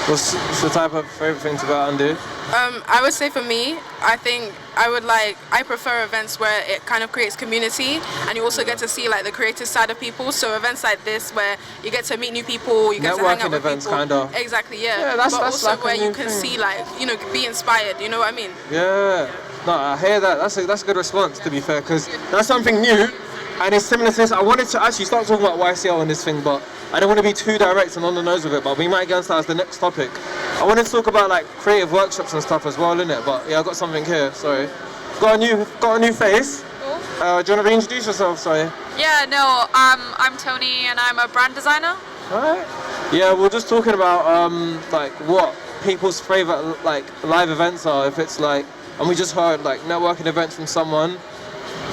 What's the type of favorite thing to go out and do? I would say for me, I think I prefer events where it kind of creates community and you also get to see like the creative side of people. So events like this where you get to meet new people, you get to hang out Networking with events, people. kind of. Exactly, yeah. Yeah, that's but also like a where you new can thing. see like, you know, be inspired, you know what I mean? Yeah. No, I hear that. That's a good response, to be fair, because that's something new, and it's similar to this. I wanted to actually start talking about YCL and this thing, but I don't want to be too direct and on the nose with it. But we might get into that as the next topic. I wanted to talk about like creative workshops and stuff as well, innit? But yeah, I got something here. Sorry. Got a new face. Do you want to reintroduce yourself? Sorry. Yeah, no, I'm Tony and I'm a brand designer. Alright. Yeah, we're just talking about like what people's favorite like live events are. If it's like, and we just heard like networking events from someone,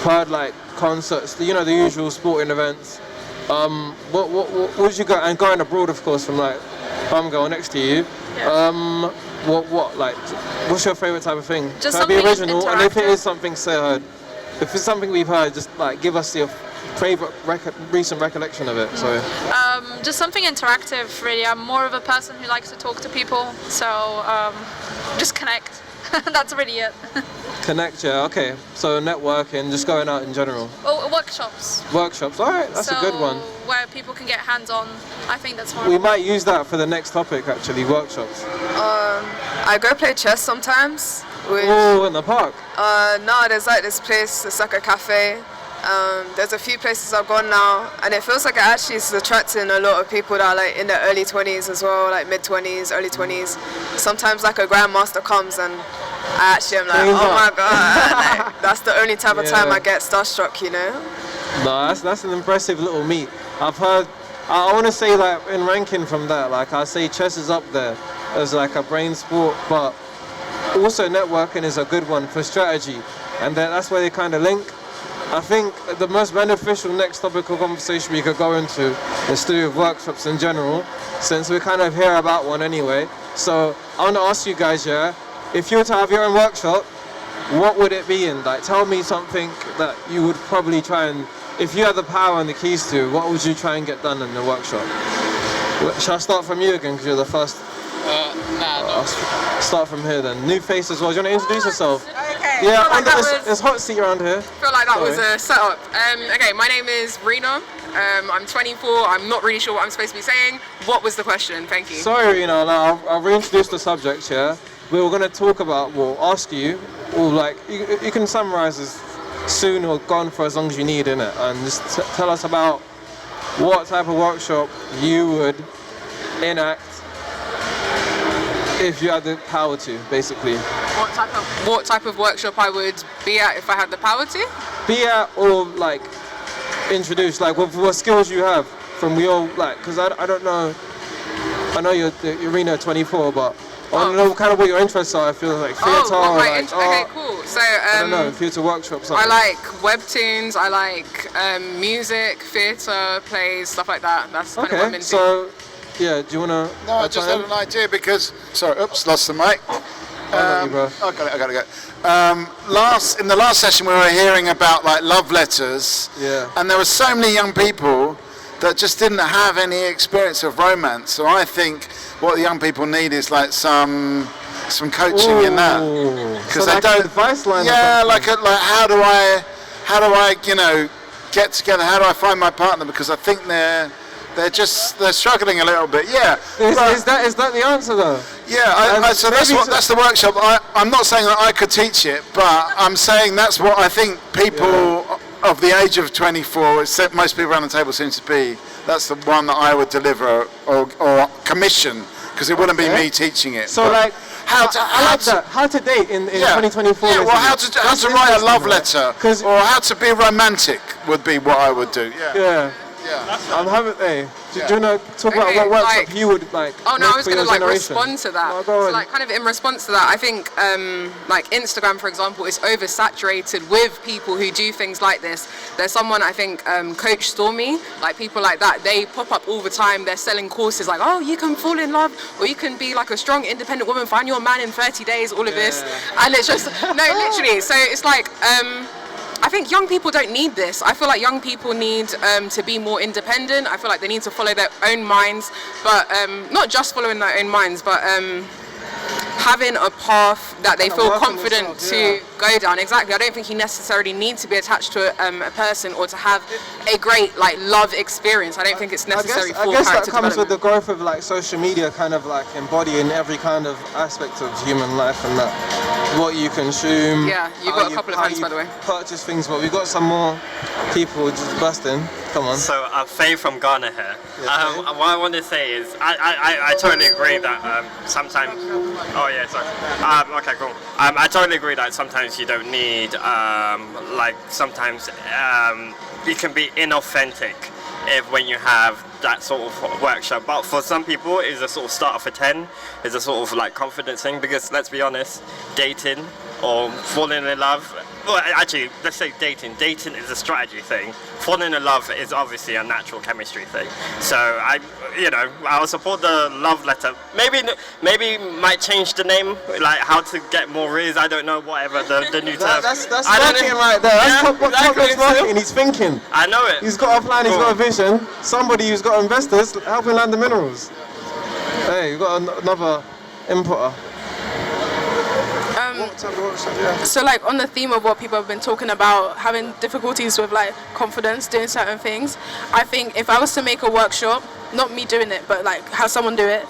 heard like concerts, you know, the usual sporting events. What would you go, and going abroad, of course, from like Bum Girl next to you. What like, what's your favorite type of thing? Just Can it be something original, and if it interactive. is something heard, if it's something we've heard, just like give us your favorite recent recollection of it. Sorry. Just something interactive, really. I'm more of a person who likes to talk to people, so just connect. That's really it. Connect, yeah, okay. So networking, just going out in general. Oh, workshops. Workshops, alright, that's a good one. Where people can get hands-on. I think that's more. We might use that for the next topic, actually, workshops. I go play chess sometimes. Oh, in the park? No, there's like this place, it's like a cafe. There's a few places I've gone now, and it feels like it actually is attracting a lot of people that are like in their early 20s as well, like mid 20s, early 20s. Sometimes like a grandmaster comes and I actually am like, oh my god, like, that's the only type of time I get starstruck, you know? No, that's an impressive little meet. I've heard, I want to say like in ranking from that, like I say chess is up there as like a brain sport, but also networking is a good one for strategy, and that's where they kind of link. I think the most beneficial next topic of conversation we could go into is to do with workshops in general, since we kind of hear about one anyway. So I want to ask you guys, yeah, if you were to have your own workshop, what would it be in? Like, tell me something that you would probably try and, if you had the power and the keys to, what would you try and get done in the workshop? Shall I start from you again, because you're the first? I'll start from here then. New face as well. Do you want to introduce yourself? Okay. Yeah, Feel like that there's hot seat around here. feel like that Sorry. was a setup. Okay, my name is Rena. I'm 24. I'm not really sure what I'm supposed to be saying. What was the question? Thank you. Sorry, Rena. Now I'll reintroduce the subject here. We were going to talk about, ask you, or like, you can summarize as soon or gone for as long as you need in it, and just tell us about what type of workshop you would enact if you had the power to, basically. What type of workshop I would be at if I had the power to? Be at or like introduce, like what skills you have from your, like, because I don't know, I know you're Rena 24, but I want to know kind of what your interests are. I feel like theatre or like okay, cool. So I don't know, theatre workshops. I like webtoons. I like music, theatre, plays, stuff like that. That's kind of what I'm into. So yeah, do you want to? No, I just had an idea because, sorry, oops, lost the mic. I got it. In the last session we were hearing about like love letters, and there were so many young people that just didn't have any experience of romance. So I think what the young people need is like some coaching in that, because so they like don't. an advice line. Yeah, like how do I get together? How do I find my partner? Because I think they're struggling a little bit. Yeah. Is that the answer though? Yeah. So that's the workshop. I'm not saying that I could teach it, but I'm saying that's what I think people of the age of 24, except most people around the table seem to be. That's the one that I would deliver or commission, because it wouldn't be me teaching it. So like, how to date in 2024. Yeah, well, how to write a love letter, or how to be romantic would be what I would do. Yeah. I'm having. Hey, do you want to talk about what workshop you would like? Oh no, I was going to respond to that. So, like, kind of in response to that, I think like Instagram, for example, is oversaturated with people who do things like this. There's someone, I think, Coach Stormy, like people like that. They pop up all the time. They're selling courses like, oh, you can fall in love, or you can be like a strong, independent woman, find your man in 30 days. All of this, and it's just no, literally. So it's like. I think young people don't need this. I feel like young people need to be more independent. I feel like they need to follow their own minds, but not just following their own minds, but having a path that they feel confident to go down. Exactly. I don't think you necessarily need to be attached to a person or to have a great like love experience. I don't think it's necessary for I guess character that comes with development. the growth of like social media, kind of like embodying every kind of aspect of human life, and that what you consume. Yeah, you've got a couple of friends, by the way. Purchase things, but we've got some more people just busting. Come on. So Faye from Ghana here. What I want to say is I totally agree that sometimes. Oh yeah, sorry. Okay, cool. I totally agree that sometimes you don't need sometimes it can be inauthentic when you have that sort of workshop, but for some people it's a sort of start off a 10, it's a sort of like confidence thing, because let's be honest, dating or falling in love, well actually let's say dating is a strategy thing, falling in love is obviously a natural chemistry thing. So I'll support the love letter. Maybe might change the name, like how to get more riz, I don't know, whatever the new term. That's marketing right there. That's top-notch marketing. He's thinking. I know it. He's got a plan, he's got a vision. Somebody who's got investors helping land the minerals. Hey, you've got another importer. So like on the theme of what people have been talking about, having difficulties with like confidence, doing certain things, I think if I was to make a workshop, not me doing it, but like have someone do it,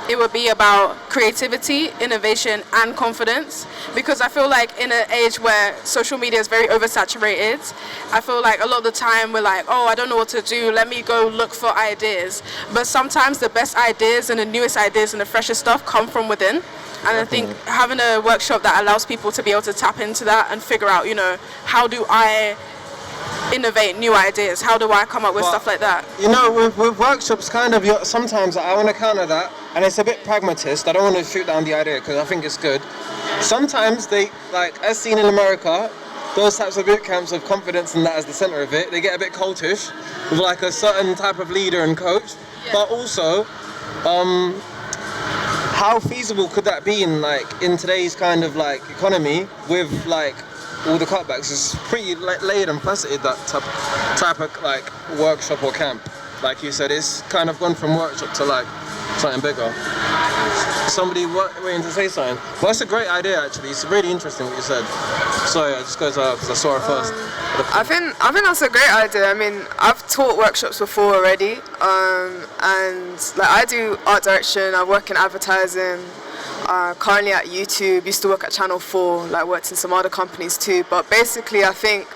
it would be about creativity, innovation, and confidence. Because I feel like in an age where social media is very oversaturated, I feel like a lot of the time we're like, oh, I don't know what to do, let me go look for ideas. But sometimes the best ideas and the newest ideas and the freshest stuff come from within. And I think having a workshop that allows people to be able to tap into that and figure out, how do I innovate new ideas? How do I come up with stuff like that? With workshops, kind of, sometimes I want to counter that, and it's a bit pragmatist. I don't want to shoot down the idea because I think it's good. Sometimes they, like, as seen in America, those types of boot camps with confidence and that as the center of it, they get a bit cultish with like a certain type of leader and coach. Yeah. But also, how feasible could that be in today's kind of like economy with like all the cutbacks? It's pretty layered and faceted, that type of like workshop or camp. Like you said, it's kind of gone from workshop to like something bigger. somebody waiting to say something. But it's a great idea, actually. It's really interesting what you said. Sorry, I just goes out because I saw it first. I think that's a great idea. I mean, I've taught workshops before already, and like I do art direction. I work in advertising. Currently at YouTube. Used to work at Channel 4. Like worked in some other companies too. But basically, I think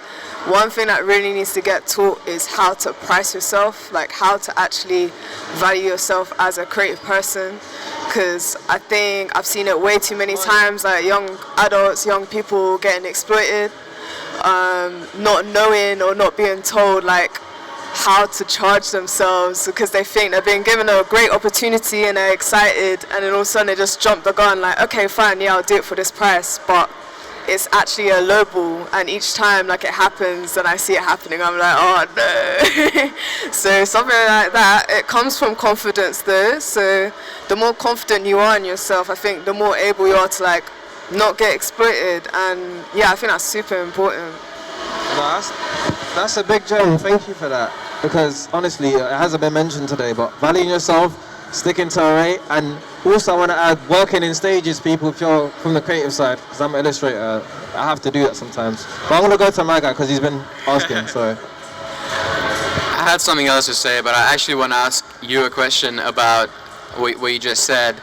one thing that really needs to get taught is how to price yourself, like how to actually value yourself as a creative person. Because I think I've seen it way too many times, like young adults, young people getting exploited, not knowing or not being told like how to charge themselves because they think they're being given a great opportunity and they're excited, and then all of a sudden they just jump the gun like, okay, fine, yeah, I'll do it for this price, but it's actually a lowball, and each time like it happens and I see it happening, I'm like, oh no. So something like that, it comes from confidence though. So the more confident you are in yourself, I think the more able you are to like not get exploited, and yeah, I think that's super important. That's a big gem, thank you for that. Because honestly, it hasn't been mentioned today, but valuing yourself, sticking to a rate, and also I want to add working in stages, people, if you're from the creative side, because I'm an illustrator, I have to do that sometimes. But I'm going to go to my guy because he's been asking, so. I had something else to say, but I actually want to ask you a question about what you just said.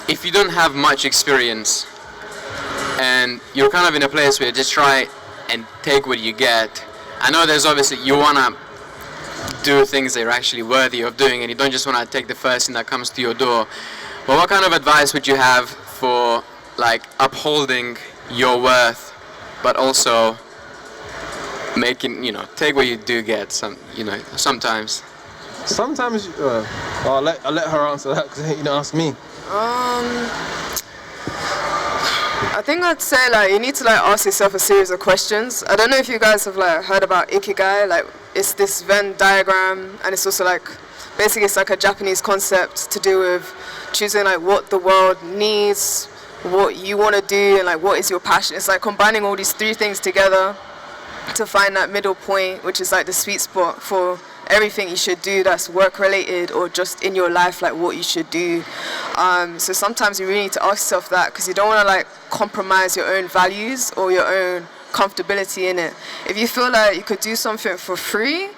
If you don't have much experience and you're kind of in a place where you just try and take what you get, I know there's obviously, you want to do things that are actually worthy of doing, and you don't just want to take the first thing that comes to your door. But what kind of advice would you have for like upholding your worth, but also making, take what you do get, sometimes? Sometimes, I'll let her answer that because you didn't ask me. I think I'd say like you need to like ask yourself a series of questions. I don't know if you guys have like heard about Ikigai. Like it's this Venn diagram, and it's also like basically it's like a Japanese concept to do with choosing like what the world needs, what you want to do, and like what is your passion. It's like combining all these three things together to find that middle point, which is like the sweet spot for everything you should do that's work related or just in your life, like what you should do. So sometimes you really need to ask yourself that, because you don't want to like compromise your own values or your own comfortability in it. If you feel like you could do something for free,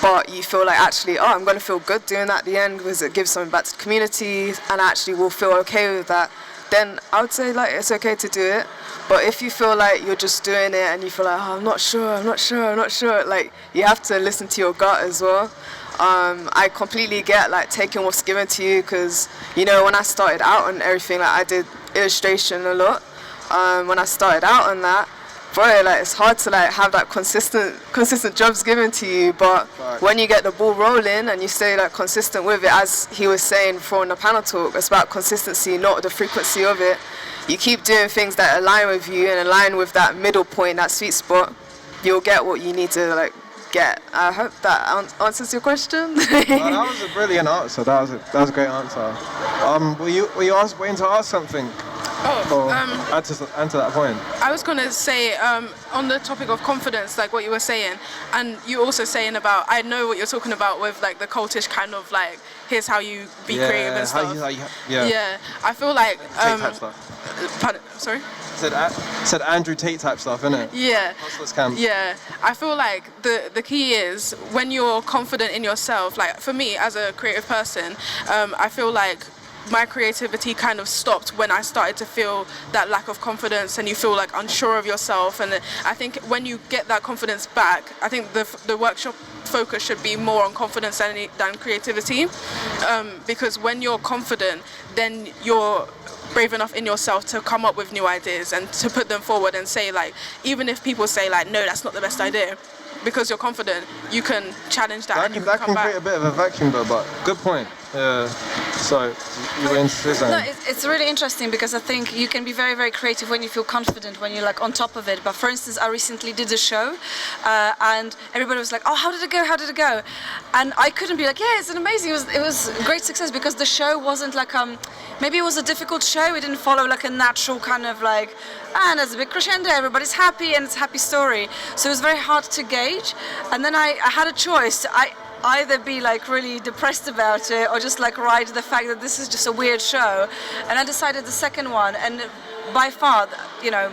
but you feel like actually, I'm going to feel good doing that at the end because it gives something back to the community and I actually will feel okay with that, then I would say like it's okay to do it. But if you feel like you're just doing it and you feel like, I'm not sure, like you have to listen to your gut as well. I completely get like taking what's given to you, because when I started out on everything, like I did illustration a lot. When I started out on that, boy, like it's hard to like have that consistent jobs given to you, but when you get the ball rolling and you stay like consistent with it, as he was saying from the panel talk, it's about consistency, not the frequency of it. You keep doing things that align with you and align with that middle point, that sweet spot, you'll get what you need to like get. I hope that answers your question. That was a brilliant answer. That was a great answer. Were you waiting to ask something? Add to that point. I was going to say, on the topic of confidence, like what you were saying, and you also saying about, I know what you're talking about with like the cultish kind of like, here's how you be creative and stuff. Yeah, I feel like... Tate type stuff. Pardon, sorry? Said Andrew Tate type stuff, innit? Yeah. Hustlers camp. Yeah. I feel like the key is when you're confident in yourself, like for me as a creative person, I feel like my creativity kind of stopped when I started to feel that lack of confidence and you feel like unsure of yourself. And I think when you get that confidence back, I think the workshop focus should be more on confidence than creativity, because when you're confident, then you're brave enough in yourself to come up with new ideas and to put them forward and say like, even if people say like, no, that's not the best idea, because you're confident, you can challenge that and you can come back. That can create a bit of a vacuum though, but good point. So you were into this. No, it's really interesting because I think you can be very, very creative when you feel confident, when you're like on top of it. But for instance, I recently did a show and everybody was like, oh, how did it go? And I couldn't be like, yeah, it's amazing. It was a great success, because the show wasn't like, maybe it was a difficult show. It didn't follow like a natural kind of like, and there's a big crescendo, everybody's happy and it's a happy story. So it was very hard to gauge. And then I had a choice. either be like really depressed about it or just like ride the fact that this is just a weird show. And I decided the second one, and by far, you know,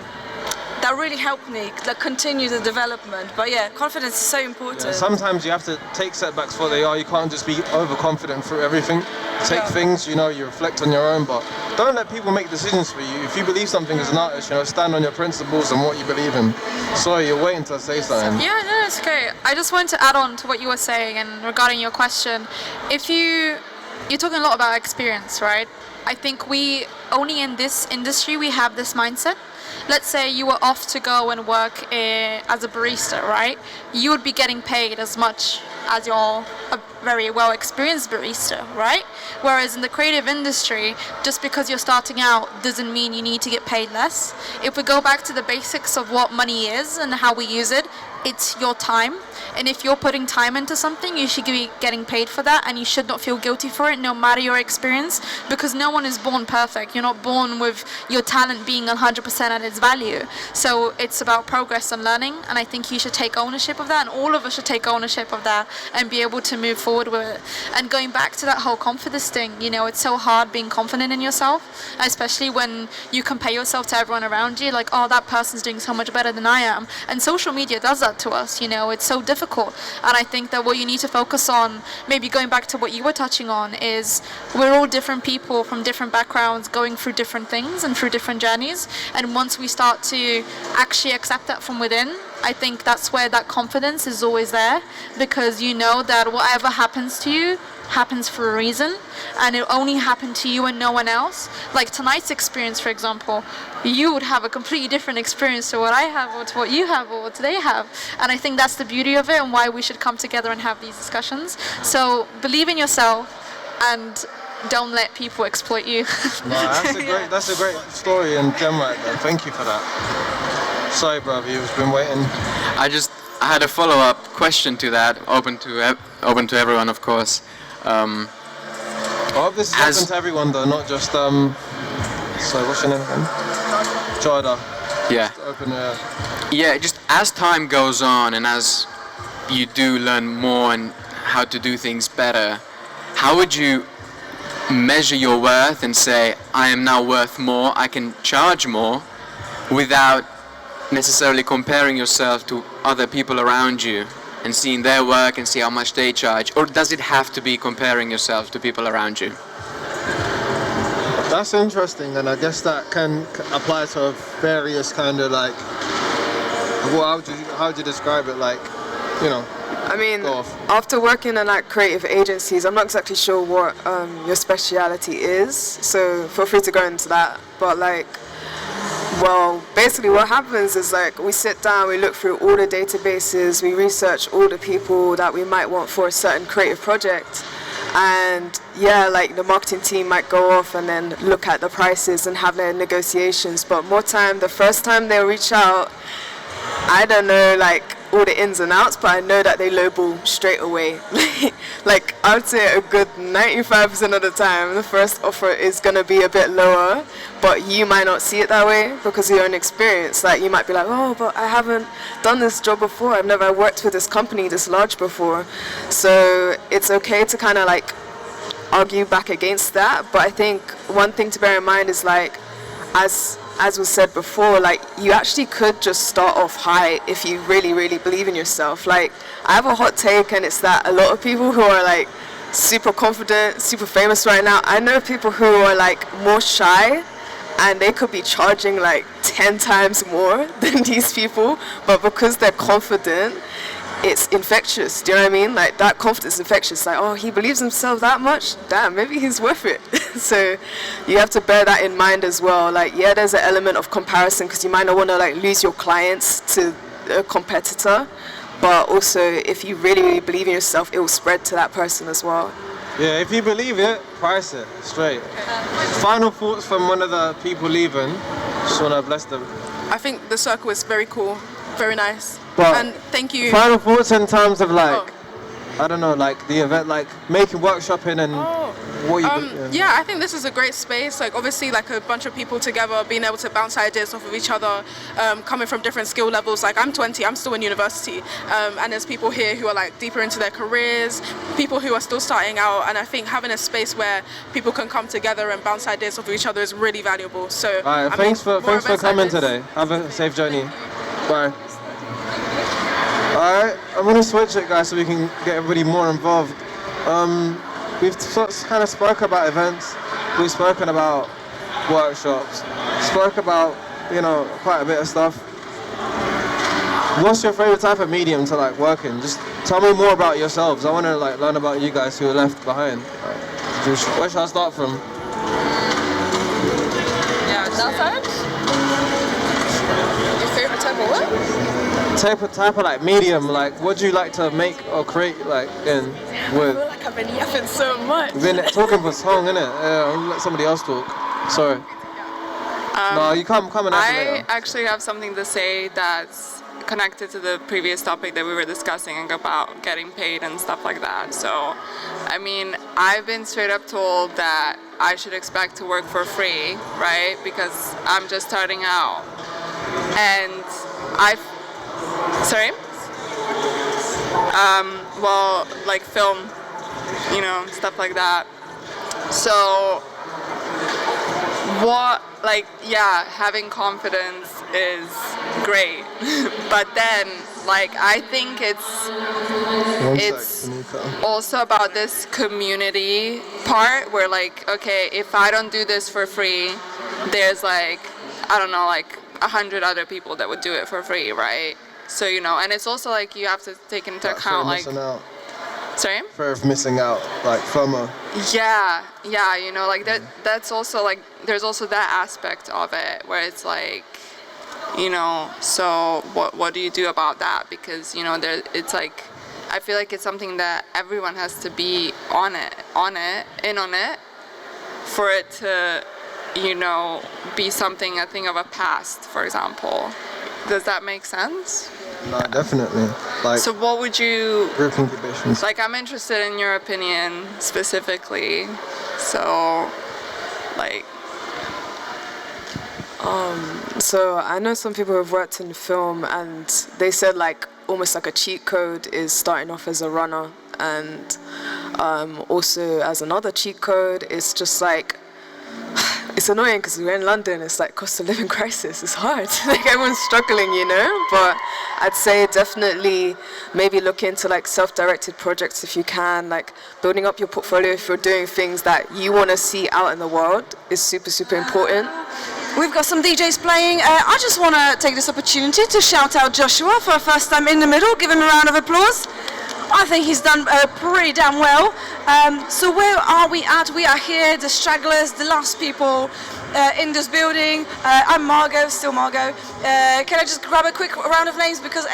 that really helped me like continue the development. But yeah, confidence is so important. Yeah, sometimes you have to take setbacks for what they are. You can't just be overconfident through everything. Take things, you know, you reflect on your own, but don't let people make decisions for you. If you believe something as an artist, you know, stand on your principles and what you believe in. Sorry, you're waiting to say something. Yeah, no, it's great. I just wanted to add on to what you were saying and regarding your question. If you're talking a lot about experience, right? I think we only in this industry we have this mindset. Let's say you were off to go and work as a barista, right? You would be getting paid as much as you're a very well experienced barista, right? Whereas in the creative industry, just because you're starting out doesn't mean you need to get paid less. If we go back to the basics of what money is and how we use it, it's your time. And if you're putting time into something, you should be getting paid for that, and you should not feel guilty for it, no matter your experience, because no one is born perfect. You're not born with your talent being 100% at its value. So it's about progress and learning, and I think you should take ownership of that, and all of us should take ownership of that and be able to move forward with it. And going back to that whole confidence thing, you know, it's so hard being confident in yourself, especially when you compare yourself to everyone around you, like, oh, that person's doing so much better than I am. And social media does that to us, you know, it's so difficult. And I think that what you need to focus on, maybe going back to what you were touching on, is we're all different people from different backgrounds going through different things and through different journeys. And once we start to actually accept that from within, I think that's where that confidence is always there, because you know that whatever happens to you happens for a reason, and it only happened to you and no one else. Like tonight's experience, for example, you would have a completely different experience to what I have or to what you have or what they have, and I think that's the beauty of it and why we should come together and have these discussions. So believe in yourself and don't let people exploit you. No, that's a great story and gem right there. Thank you for that. Sorry, brother, you've been waiting. I had a follow-up question to that, open to everyone, of course. I hope this is open to everyone, though, not just sorry, what's your name again? Jorda. Yeah. Just open. Yeah, just as time goes on and as you do learn more and how to do things better, how would you measure your worth and say, I am now worth more, I can charge more, without necessarily comparing yourself to other people around you and seeing their work and see how much they charge? Or does it have to be comparing yourself to people around you? That's interesting, and I guess that can apply to various kind of like, well, how would you describe it, like, you know? I mean, after working in like creative agencies, I'm not exactly sure what your speciality is, so feel free to go into that. But like, well, basically what happens is like we sit down, we look through all the databases, we research all the people that we might want for a certain creative project. And yeah, like the marketing team might go off and then look at the prices and have their negotiations. But more time, the first time they'll reach out, I don't know like all the ins and outs, but I know that they lowball straight away. Like I would say a good 95% of the time, the first offer is gonna be a bit lower, but you might not see it that way because of your own experience. Like you might be like, oh, but I haven't done this job before. I've never worked with this company this large before. So it's okay to kind of like argue back against that. But I think one thing to bear in mind is like, as was said before, like you actually could just start off high if you really, really believe in yourself. Like I have a hot take, and it's that a lot of people who are like super confident, super famous right now, I know people who are like more shy, and they could be charging like 10 times more than these people, but because they're confident, it's infectious. Do you know what I mean? Like that confidence is infectious. Like, oh, he believes himself that much? Damn, maybe he's worth it. So you have to bear that in mind as well. Like, yeah, there's an element of comparison because you might not want to like lose your clients to a competitor, but also if you really, really believe in yourself, it will spread to that person as well. Yeah, if you believe it, price it straight. Final thoughts from one of the people leaving. Just want to bless them. I think the circle is very cool, very nice. But and thank you. Final thoughts in terms of like, I don't know, like the event, like making workshopping and what you. Yeah, I think this is a great space. Like obviously, like a bunch of people together, being able to bounce ideas off of each other, coming from different skill levels. Like I'm 20, I'm still in university, and there's people here who are like deeper into their careers, people who are still starting out, and I think having a space where people can come together and bounce ideas off of each other is really valuable. So Alright, thanks for coming today. Have a safe journey. Bye. Alright, I'm gonna switch it, guys, so we can get everybody more involved. We've kind of spoke about events, we've spoken about workshops, spoke about, you know, quite a bit of stuff. What's your favorite type of medium to like work in? Just tell me more about yourselves. I want to like learn about you guys who are left behind. Where should I start from? yeah, that side. Your favorite type of what? Type of like medium, like what do you like to make or create like in with? I feel like I've been yapping so much. You've been talking for so long, innit? Yeah, I'll let somebody else talk. Sorry. No, you come and I actually have something to say that's connected to the previous topic that we were discussing about getting paid and stuff like that. So, I mean, I've been straight up told that I should expect to work for free, right? Because I'm just starting out. And sorry? Well, like film, you know, stuff like that. So, having confidence is great. But then, like, I think it's also about this community part where, like, okay, if I don't do this for free, there's like, I don't know, like 100 other people that would do it for free, right? So, you know, and it's also like you have to take into account, like, sorry? Fear of missing out, like FOMO. Yeah, you know, like that's also like, there's also that aspect of it where it's like, you know, so what do you do about that? Because, you know, it's like, I feel like it's something that everyone has to be on it, for it to, you know, be something, a thing of a past, for example. Does that make sense? No, definitely. Like, so what would you, group incubations. like, I'm interested in your opinion specifically, so, like. So I know some people who've worked in film and they said like almost like a cheat code is starting off as a runner, and also as another cheat code it's just like, it's annoying because we're in London, it's like cost of living crisis, it's hard. Like everyone's struggling, you know, but I'd say definitely maybe look into like self-directed projects if you can, like building up your portfolio if you're doing things that you want to see out in the world is super, super important. We've got some DJs playing. I just want to take this opportunity to shout out Joshua for first time in the middle. Give him a round of applause. I think he's done pretty damn well. So where are we at? We are here, the stragglers, the last people in this building. I'm Margot, still Margot. Can I just grab a quick round of names because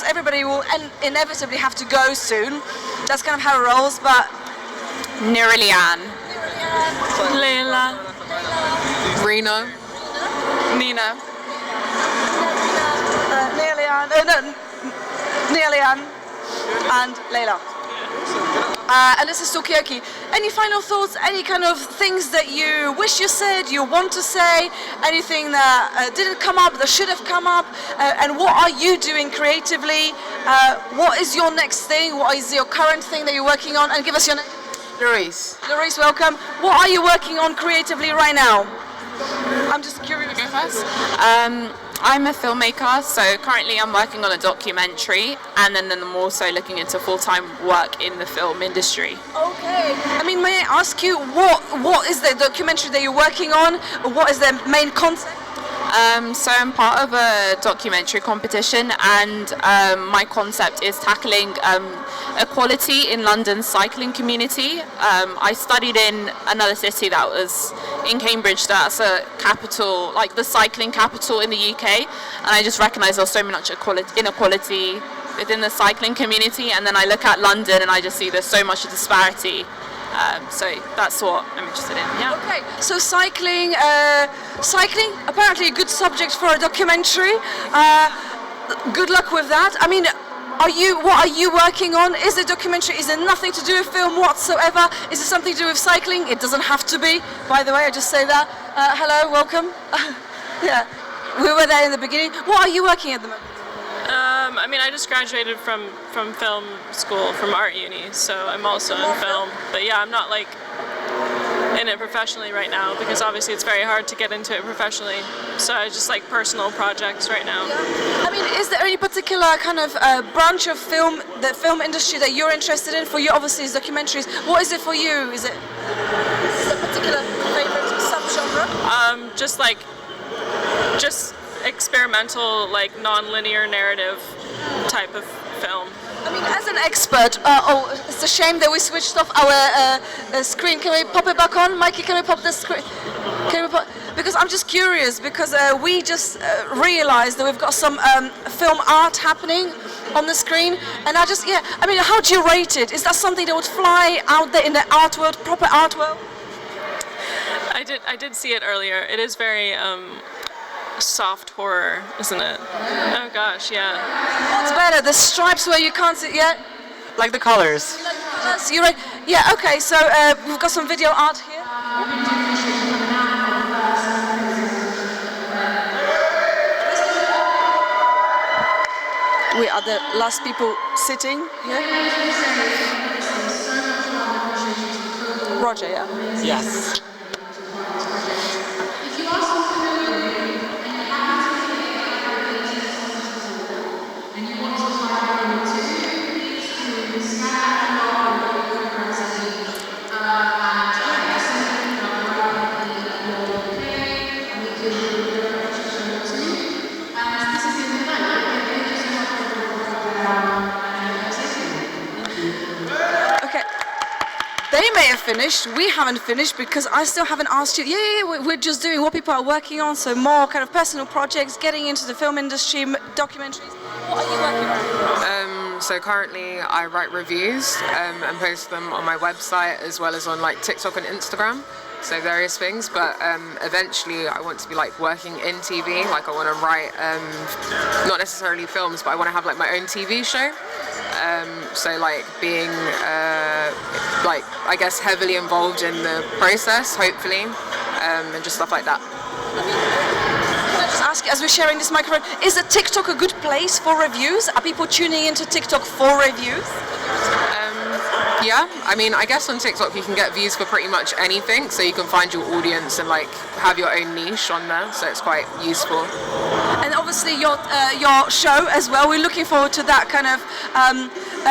everybody will inevitably have to go soon. That's kind of how it rolls, but... Niralian. Layla. Rena. Nina. Nealian and Layla. And this is Talkaoke. Any final thoughts, any kind of things that you wish you said, you want to say, anything that didn't come up, that should have come up, and what are you doing creatively? What is your next thing? What is your current thing that you're working on? And give us your name. Louise. Louise, welcome. What are you working on creatively right now? I'm just curious. Go first. I'm a filmmaker, so currently I'm working on a documentary, and then I'm also looking into full-time work in the film industry. Okay. I mean, may I ask you, what is the documentary that you're working on? What is the main concept? So I'm part of a documentary competition, and my concept is tackling equality in London's cycling community. I studied in another city that was in Cambridge, that's a capital, like the cycling capital in the UK, and I just recognised there's so much inequality within the cycling community, and then I look at London and I just see there's so much disparity. So that's what I'm interested in. Yeah. Okay. So cycling, apparently a good subject for a documentary. Good luck with that. I mean, What are you working on? Is it documentary? Is it nothing to do with film whatsoever? Is it something to do with cycling? It doesn't have to be, by the way, I just say that. Hello, welcome. Yeah, we were there in the beginning. What are you working at the moment? I mean, I just graduated from film school, from art uni, so I'm also in film. But yeah, I'm not like in it professionally right now because obviously it's very hard to get into it professionally. So I just like personal projects right now. I mean, is there any particular kind of branch of film, the film industry that you're interested in? For you, obviously, is documentaries. What is it for you? Is it a particular favorite subgenre? Just experimental, like non-linear narrative type of film. I mean, as an expert, it's a shame that we switched off our screen. Can we pop it back on? Mikey, can we pop the screen? Because I'm just curious, because we just realized that we've got some film art happening on the screen, and I mean, how do you rate it? Is that something that would fly out there in the art world, proper art world? I did see it earlier. It is very soft horror, isn't it? Oh gosh, yeah. What's better, the stripes where you can't see yet? Like the colors. You're right. Yeah, okay, so we've got some video art here. We are the last people sitting here. Roger, yeah? Yes. They may have finished, we haven't finished because I still haven't asked you. Yeah, we're just doing what people are working on, so more kind of personal projects, getting into the film industry, documentaries. What are you working on? So currently I write reviews and post them on my website as well as on like TikTok and Instagram. So various things, but eventually I want to be like working in TV. Like I want to write, not necessarily films, but I want to have like my own TV show. So like being, like I guess heavily involved in the process, hopefully, and just stuff like that. Can I just ask you, as we're sharing this microphone, is TikTok a good place for reviews? Are people tuning into TikTok for reviews? Yeah, I mean, I guess on TikTok you can get views for pretty much anything, so you can find your audience and like have your own niche on there, so it's quite useful. And obviously your show as well, we're looking forward to that kind of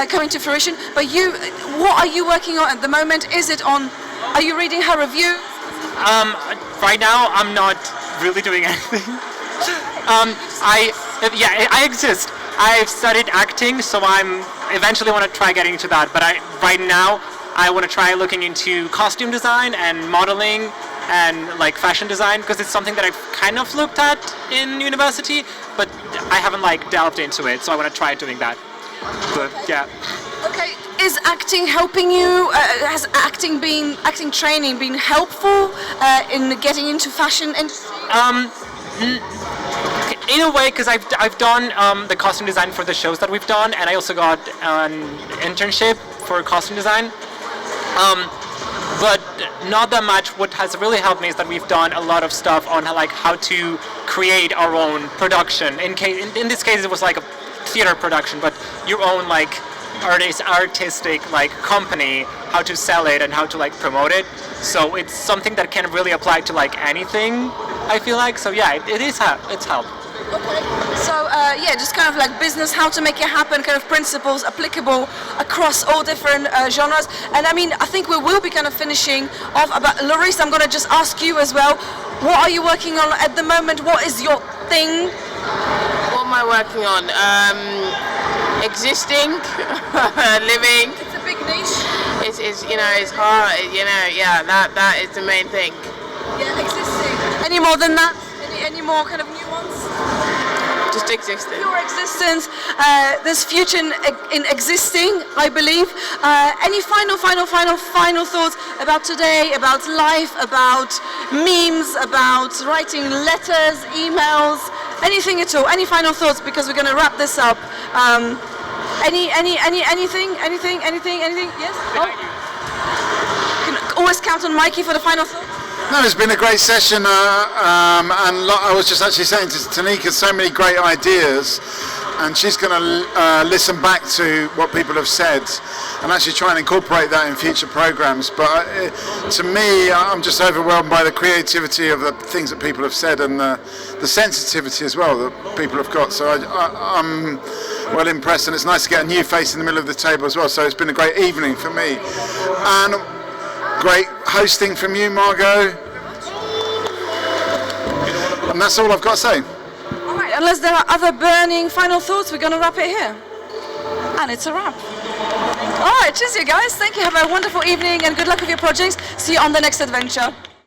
coming to fruition. But what are you working on at the moment? Are you reading her review? Right now I'm not really doing anything. I exist. I've studied acting, so I'm eventually want to try getting into that. But right now I want to try looking into costume design and modeling and like fashion design because it's something that I've kind of looked at in university, but I haven't like delved into it. So I want to try doing that. But yeah. Okay. Is acting helping you? Has acting training been helpful in getting into fashion industry? In a way, because I've done the costume design for the shows that we've done, and I also got an internship for costume design. But not that much. What has really helped me is that we've done a lot of stuff on like how to create our own production. In this case, it was like a theater production, but your own like artistic like company, how to sell it and how to like promote it. So it's something that can really apply to like anything, I feel like. So yeah, it's helped. Okay. So just kind of like business, how to make it happen, kind of principles applicable across all different genres. And I mean, I think we will be kind of finishing off. But Laurice, I'm going to just ask you as well. What are you working on at the moment? What is your thing? What am I working on? Existing, living. It's a big niche. It's hard. That is the main thing. Yeah, existing. Any more than that? Any more kind of new ones? Just existing. Pure existence. There's future in existing, I believe. Any final thoughts about today, about life, about memes, about writing letters, emails, anything at all? Any final thoughts? Because we're going to wrap this up. Anything? Yes? Oh. You can always count on Mikey for the final thought. No, it's been a great session, and I was just actually saying to Tanika, so many great ideas, and she's going to listen back to what people have said and actually try and incorporate that in future programs. But to me, I'm just overwhelmed by the creativity of the things that people have said and the sensitivity as well that people have got. So I'm well impressed, and it's nice to get a new face in the middle of the table as well. So it's been a great evening for me. And great hosting from you, Margot. And that's all I've got to say. All right, unless there are other burning final thoughts, we're going to wrap it here. And it's a wrap. All right, cheers, you guys. Thank you. Have a wonderful evening and good luck with your projects. See you on the next adventure.